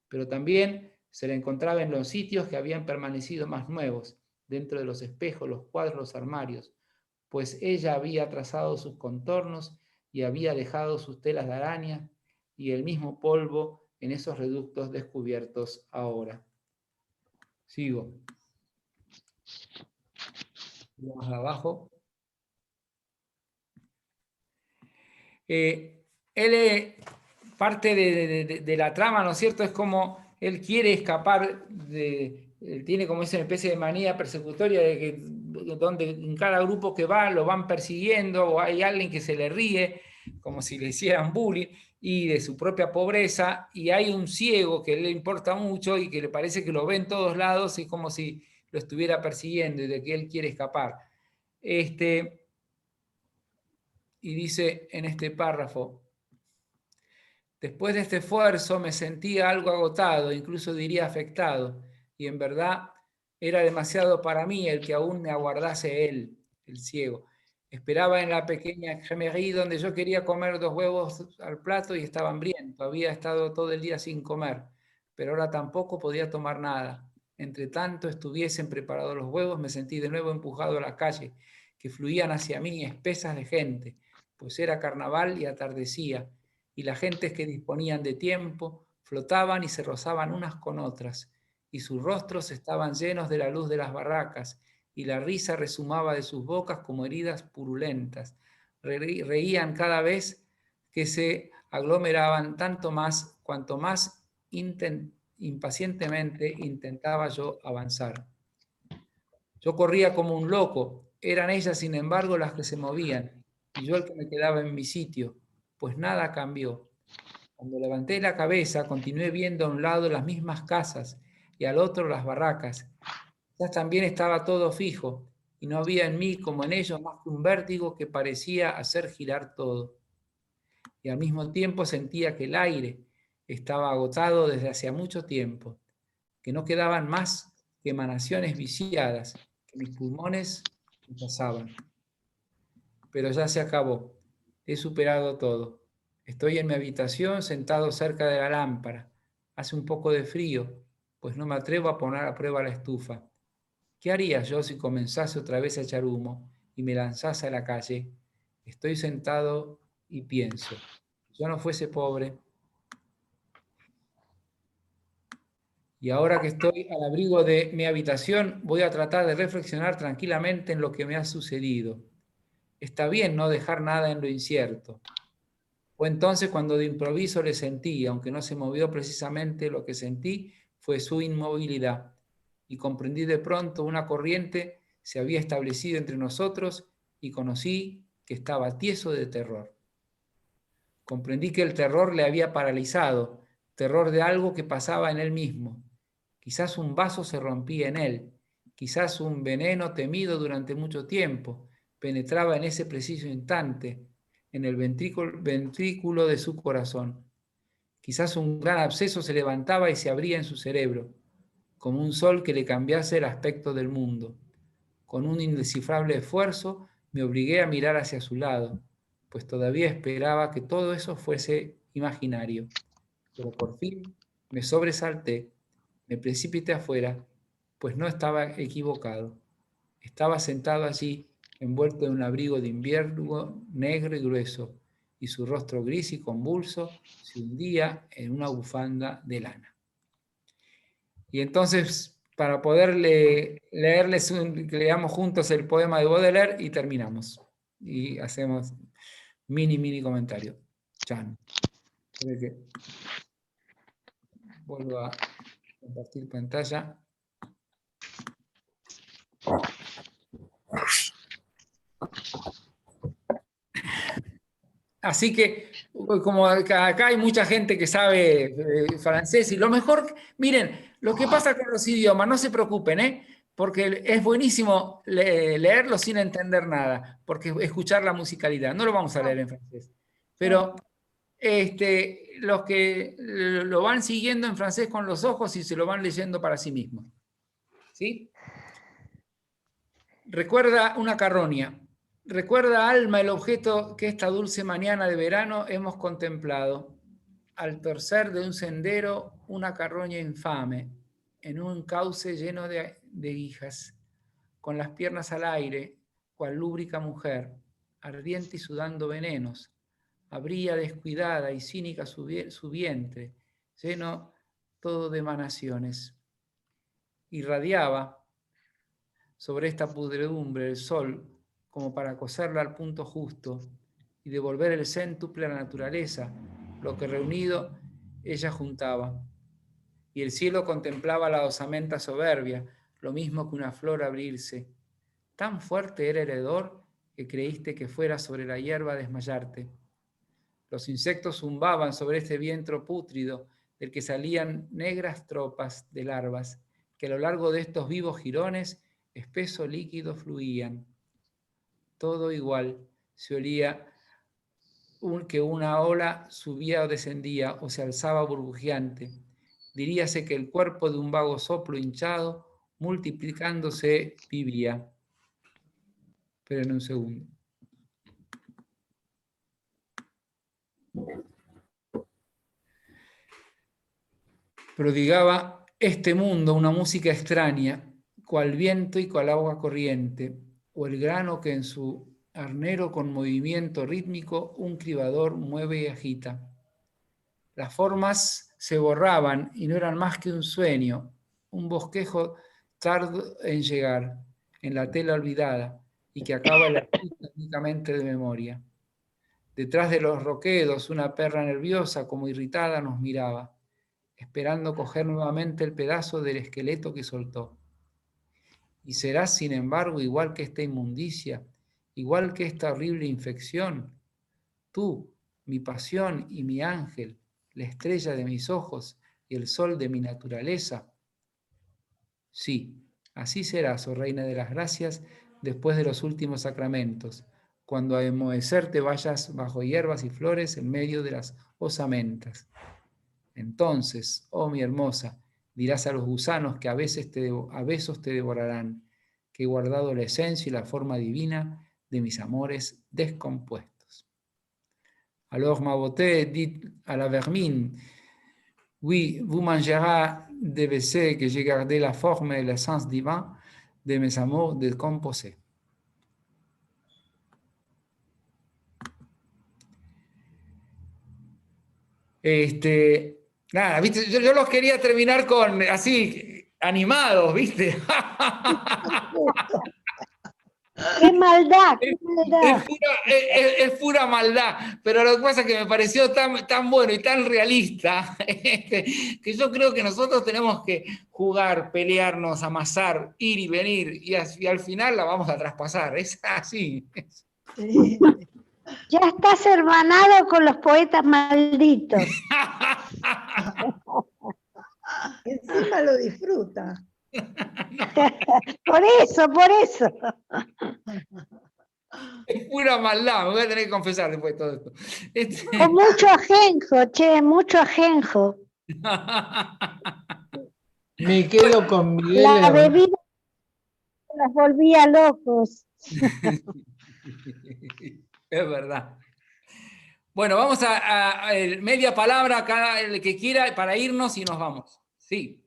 Pero también se la encontraba en los sitios que habían permanecido más nuevos, dentro de los espejos, los cuadros, los armarios, pues ella había trazado sus contornos y había dejado sus telas de araña y el mismo polvo en esos reductos descubiertos ahora. Sigo. Vamos abajo. Parte de la trama, ¿no es cierto? Es como él quiere escapar él tiene como esa especie de manía persecutoria de que donde en cada grupo que va lo van persiguiendo o hay alguien que se le ríe como si le hicieran bullying y de su propia pobreza, y hay un ciego que le importa mucho y que le parece que lo ve en todos lados y como si lo estuviera persiguiendo y de que él quiere escapar. Y dice en este párrafo: después de este esfuerzo me sentía algo agotado, incluso diría afectado, y en verdad era demasiado para mí el que aún me aguardase él, el ciego. Esperaba en la pequeña cremería donde yo quería comer 2 huevos al plato y estaba hambriento. Había estado todo el día sin comer, pero ahora tampoco podía tomar nada. Entre tanto estuviesen preparados los huevos, me sentí de nuevo empujado a la calle, que fluían hacia mí espesas de gente, pues era carnaval y atardecía, y las gentes que disponían de tiempo flotaban y se rozaban unas con otras, y sus rostros estaban llenos de la luz de las barracas, y la risa resumaba de sus bocas como heridas purulentas. Reían cada vez que se aglomeraban, tanto más cuanto más impacientemente intentaba yo avanzar. Yo corría como un loco, eran ellas sin embargo las que se movían, y yo el que me quedaba en mi sitio, pues nada cambió. Cuando levanté la cabeza, continué viendo a un lado las mismas casas y al otro las barracas. Quizás también estaba todo fijo, y no había en mí como en ellos más que un vértigo que parecía hacer girar todo. Y al mismo tiempo sentía que el aire estaba agotado desde hacía mucho tiempo, que no quedaban más que emanaciones viciadas, que mis pulmones rechazaban. Pero ya se acabó, he superado todo. Estoy en mi habitación sentado cerca de la lámpara. Hace un poco de frío, pues no me atrevo a poner a prueba la estufa. ¿Qué haría yo si comenzase otra vez a echar humo y me lanzase a la calle? Estoy sentado y pienso. Si yo no fuese pobre, y ahora que estoy al abrigo de mi habitación, voy a tratar de reflexionar tranquilamente en lo que me ha sucedido. Está bien no dejar nada en lo incierto. Fue entonces cuando de improviso le sentí, aunque no se movió precisamente, lo que sentí fue su inmovilidad, y comprendí de pronto una corriente se había establecido entre nosotros y conocí que estaba tieso de terror. Comprendí que el terror le había paralizado, terror de algo que pasaba en él mismo. Quizás un vaso se rompía en él, quizás un veneno temido durante mucho tiempo penetraba en ese preciso instante en el ventrículo de su corazón. Quizás un gran absceso se levantaba y se abría en su cerebro, como un sol que le cambiase el aspecto del mundo. Con un indescifrable esfuerzo me obligué a mirar hacia su lado, pues todavía esperaba que todo eso fuese imaginario. Pero por fin me sobresalté, me precipité afuera, pues no estaba equivocado. Estaba sentado allí, envuelto en un abrigo de invierno negro y grueso, y su rostro gris y convulso se hundía en una bufanda de lana. Y entonces, para poder leamos juntos el poema de Baudelaire y terminamos. Y hacemos mini comentario. Chan. Vuelvo a compartir pantalla. Así que, como acá hay mucha gente que sabe francés, y lo mejor, miren, lo que pasa con los idiomas, no se preocupen, porque es buenísimo leerlo sin entender nada, porque escuchar la musicalidad, no lo vamos a leer en francés, pero los que lo van siguiendo en francés con los ojos y se lo van leyendo para sí mismos. ¿Sí? Recuerda una carroña. Recuerda, alma, el objeto que esta dulce mañana de verano hemos contemplado. Al torcer de un sendero, una carroña infame, en un cauce lleno de guijas, con las piernas al aire, cual lúbrica mujer, ardiente y sudando venenos, abría descuidada y cínica su vientre, lleno todo de emanaciones. Irradiaba sobre esta pudredumbre el sol, como para coserla al punto justo y devolver el céntuple a la naturaleza, lo que reunido ella juntaba. Y el cielo contemplaba la osamenta soberbia, lo mismo que una flor abrirse. Tan fuerte era el hedor que creíste que fuera sobre la hierba a desmayarte. Los insectos zumbaban sobre este vientre pútrido del que salían negras tropas de larvas, que a lo largo de estos vivos jirones espeso líquido fluían. Todo igual, se olía que una ola subía o descendía o se alzaba burbujeante. Diríase que el cuerpo de un vago soplo hinchado, multiplicándose, vivía. Esperen un segundo. Prodigaba este mundo una música extraña, cual viento y cual agua corriente, o el grano que en su arnero con movimiento rítmico un cribador mueve y agita. Las formas se borraban y no eran más que un sueño, un bosquejo tardo en llegar, en la tela olvidada, y que acaba el artista únicamente de memoria. Detrás de los roquedos, una perra nerviosa, como irritada, nos miraba, esperando coger nuevamente el pedazo del esqueleto que soltó. Y serás, sin embargo, igual que esta inmundicia, igual que esta horrible infección. Tú, mi pasión y mi ángel, la estrella de mis ojos y el sol de mi naturaleza. Sí, así serás, oh Reina de las Gracias, después de los últimos sacramentos, cuando a enmohecer te vayas bajo hierbas y flores en medio de las osamentas. Entonces, oh mi hermosa, dirás a los gusanos que a besos te devorarán, que he guardado la esencia y la forma divina de mis amores descompuestos. Alors ma beauté dit à la vermine, oui, vous mangerez des baisers que j'ai gardé la forme et l'essence divin de mes amours décomposés. Nada, ¿viste? Yo los quería terminar con así, animados, ¿viste?
¡Qué maldad! ¡Qué maldad!
Es pura maldad, pero lo que pasa es que me pareció tan bueno y tan realista que yo creo que nosotros tenemos que jugar, pelearnos, amasar, ir y venir, y al final la vamos a traspasar. Es así.
Sí.
Ya estás hermanado con los poetas malditos.
Encima lo disfruta.
Por eso.
Es pura maldad, me voy a tener que confesar después de todo esto.
Con mucho ajenjo, mucho ajenjo.
Me quedo con Miguel.
La bebida las volvía locos.
Es verdad. Bueno, vamos a media palabra cada el que quiera para irnos y nos vamos. Sí.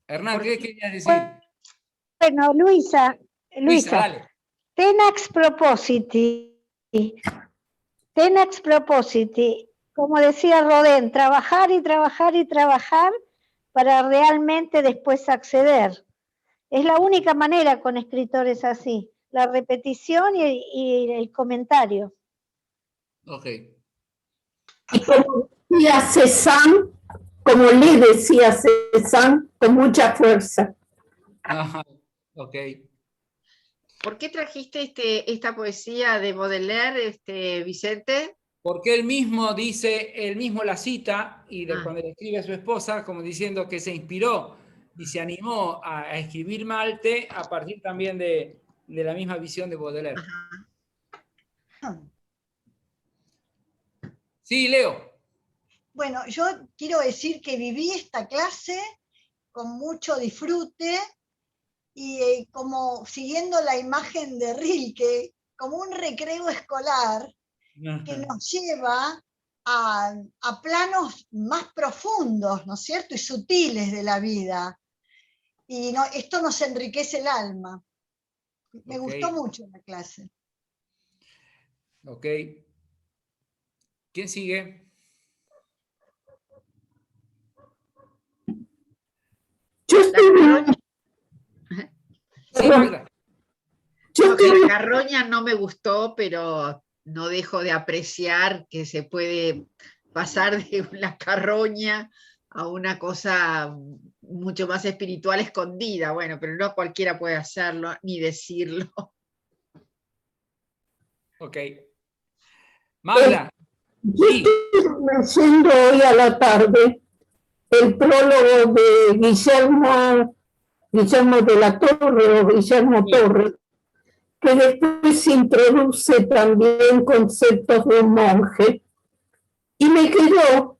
Hernán, ¿qué querías decir?
Bueno, Luisa,
dale.
Tenax propositi, como decía Rodin, trabajar y trabajar y trabajar para realmente después acceder. Es la única manera con escritores así, la repetición y el comentario.
Ok.
Y como decía Cézanne, como le decía Cézanne, con mucha fuerza.
Ajá, ok.
¿Por qué trajiste esta poesía de Baudelaire, Vicente?
Porque él mismo dice, él mismo la cita, y cuando le escribe a su esposa, como diciendo que se inspiró y se animó a escribir Malte a partir también de la misma visión de Baudelaire. Sí, Leo.
Bueno, yo quiero decir que viví esta clase con mucho disfrute y como siguiendo la imagen de Rilke, como un recreo escolar que nos lleva a planos más profundos, ¿no es cierto?, y sutiles de la vida. Y esto nos enriquece el alma. Me gustó mucho la clase.
Ok. ¿Quién sigue?
Yo estoy...
Sí, Magda.
La carroña no me gustó, pero no dejo de apreciar que se puede pasar de la carroña a una cosa mucho más espiritual escondida. Bueno, pero no cualquiera puede hacerlo ni decirlo.
Ok. Magda.
Yo estoy leyendo hoy a la tarde el prólogo de Guillermo de la Torre, o Guillermo Torres, que después introduce también conceptos de un monje, y me quedó,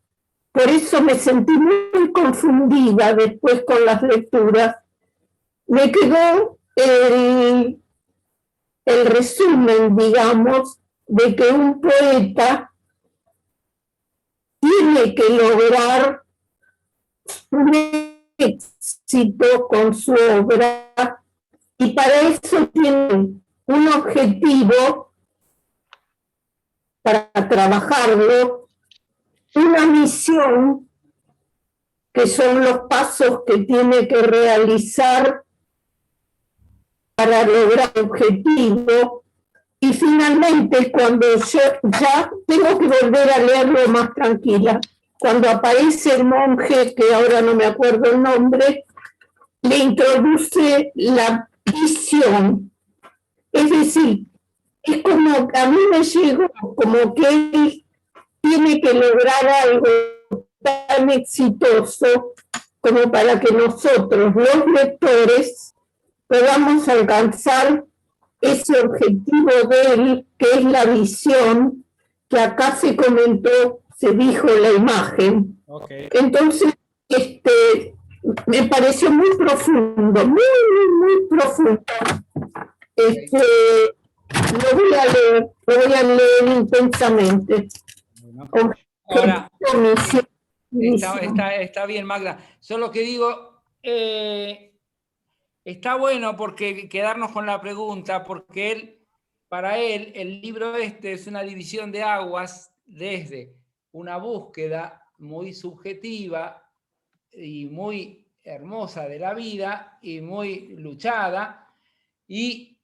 por eso me sentí muy confundida después con las lecturas, me quedó el resumen, digamos, de que un poeta tiene que lograr un éxito con su obra, y para eso tiene un objetivo para trabajarlo, una misión, que son los pasos que tiene que realizar para lograr el objetivo, y finalmente cuando yo ya tengo que volver a leerlo más tranquila, cuando aparece el monje, que ahora no me acuerdo el nombre, le introduce la visión. Es decir, es como a mí me llegó como que él tiene que lograr algo tan exitoso como para que nosotros, los lectores, podamos alcanzar ese objetivo de él, que es la visión, que acá se comentó, se dijo la imagen.
Okay.
Entonces, me pareció muy profundo, muy profundo. Lo voy a leer intensamente.
Bueno. Ahora, está bien, Magda. Solo que digo, está bueno porque quedarnos con la pregunta, porque para él, el libro es una división de aguas desde una búsqueda muy subjetiva y muy hermosa de la vida y muy luchada, y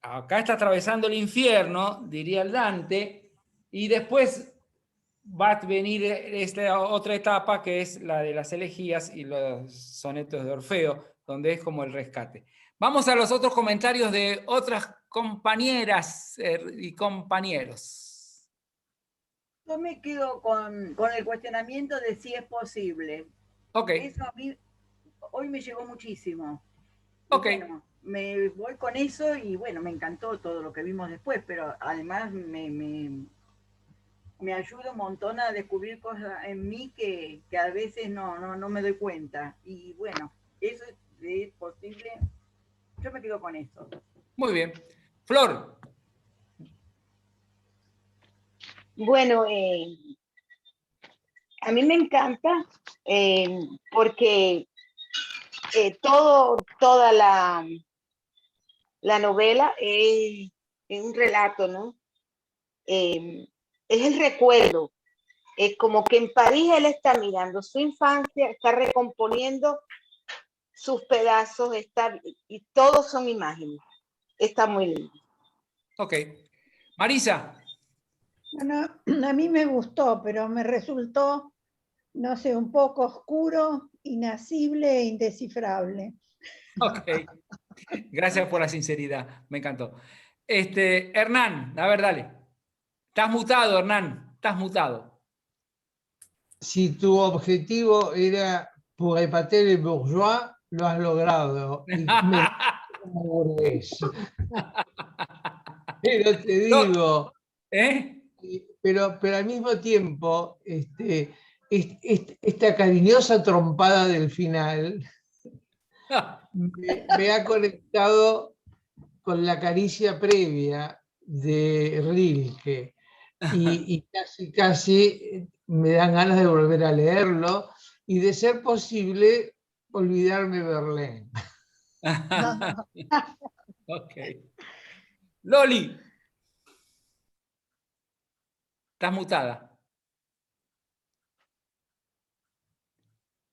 acá está atravesando el infierno, diría el Dante, y después va a venir esta otra etapa que es la de las elegías y los sonetos de Orfeo, donde es como el rescate. Vamos a los otros comentarios de otras compañeras y compañeros.
Yo me quedo con el cuestionamiento de si es posible.
Ok.
Eso a mí hoy me llegó muchísimo.
Ok.
Bueno, me voy con eso y bueno, me encantó todo lo que vimos después, pero además me ayuda un montón a descubrir cosas en mí que a veces no me doy cuenta. Y bueno, eso es posible. Yo me quedo con eso.
Muy bien. Flor.
Bueno, a mí me encanta porque toda la novela es un relato, ¿no? Es el recuerdo. Es como que en París él está mirando su infancia, está recomponiendo sus pedazos, y todos son imágenes. Está muy lindo.
Ok. Marisa.
Bueno, a mí me gustó, pero me resultó, no sé, un poco oscuro, inasible e indescifrable.
Ok. Gracias por la sinceridad, me encantó. Hernán, a ver, dale. Estás mutado, Hernán, estás mutado.
Si tu objetivo era pour épater les bourgeois, lo has logrado. Y me como burgués. Pero te digo, pero al mismo tiempo, esta cariñosa trompada del final me ha conectado con la caricia previa de Rilke. Y casi me dan ganas de volver a leerlo y de ser posible olvidarme Verlaine.
Ok. Loli. Estás mutada.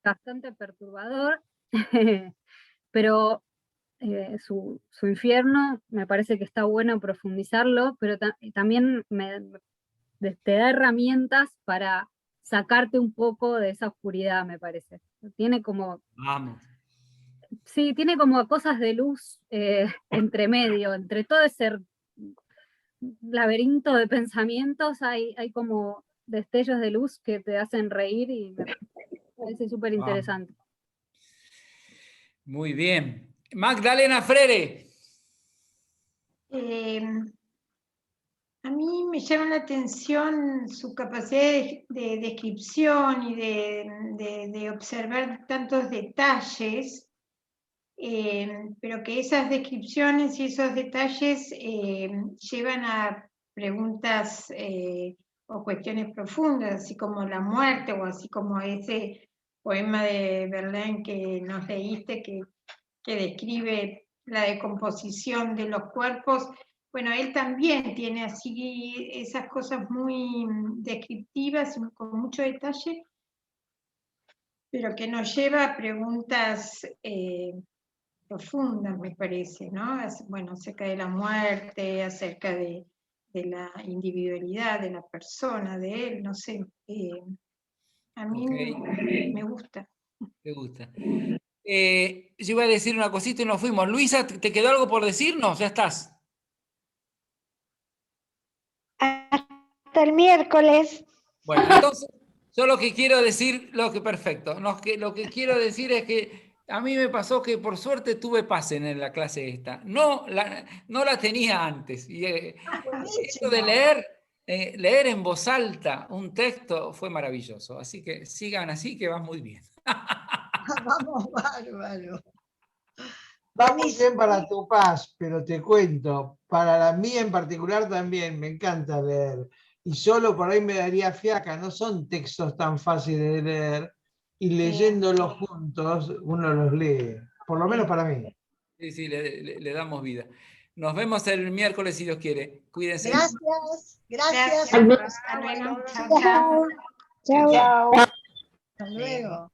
Bastante perturbador, pero su infierno me parece que está bueno profundizarlo, pero también te da herramientas para sacarte un poco de esa oscuridad, me parece. Tiene como...
Vamos.
Sí, tiene como cosas de luz entre medio, entre todo ese laberinto de pensamientos hay como destellos de luz que te hacen reír y me parece súper interesante.
Muy bien. Magdalena Freire.
A mí me llama la atención su capacidad de descripción y de observar tantos detalles, pero que esas descripciones y esos detalles llevan a preguntas o cuestiones profundas, así como la muerte o así como ese poema de Verlaine que nos leíste que describe la decomposición de los cuerpos. Bueno, él también tiene así esas cosas muy descriptivas y con mucho detalle, pero que nos lleva a preguntas profundas, me parece, ¿no? Bueno, acerca de la muerte, acerca de la individualidad de la persona, de él, no sé. A mí me gusta.
Me gusta. Yo iba a decir una cosita y nos fuimos. Luisa, ¿te quedó algo por decirnos? Ya estás.
Hasta el miércoles.
Bueno, entonces, yo lo que quiero decir, perfecto. Lo que quiero decir es que a mí me pasó que por suerte tuve paz en la clase esta. No la tenía antes. Y esto de leer en voz alta un texto fue maravilloso. Así que sigan así, que va muy bien.
Vamos, bárbaro.
Va muy bien para tu paz, pero te cuento, para la mía en particular también me encanta leer. Y solo por ahí me daría fiaca, no son textos tan fáciles de leer. Y leyéndolos juntos, uno los lee. Por lo menos para mí.
Sí, le damos vida. Nos vemos el miércoles si Dios quiere. Cuídense.
Gracias.
Hasta luego.
Chao.
Hasta luego.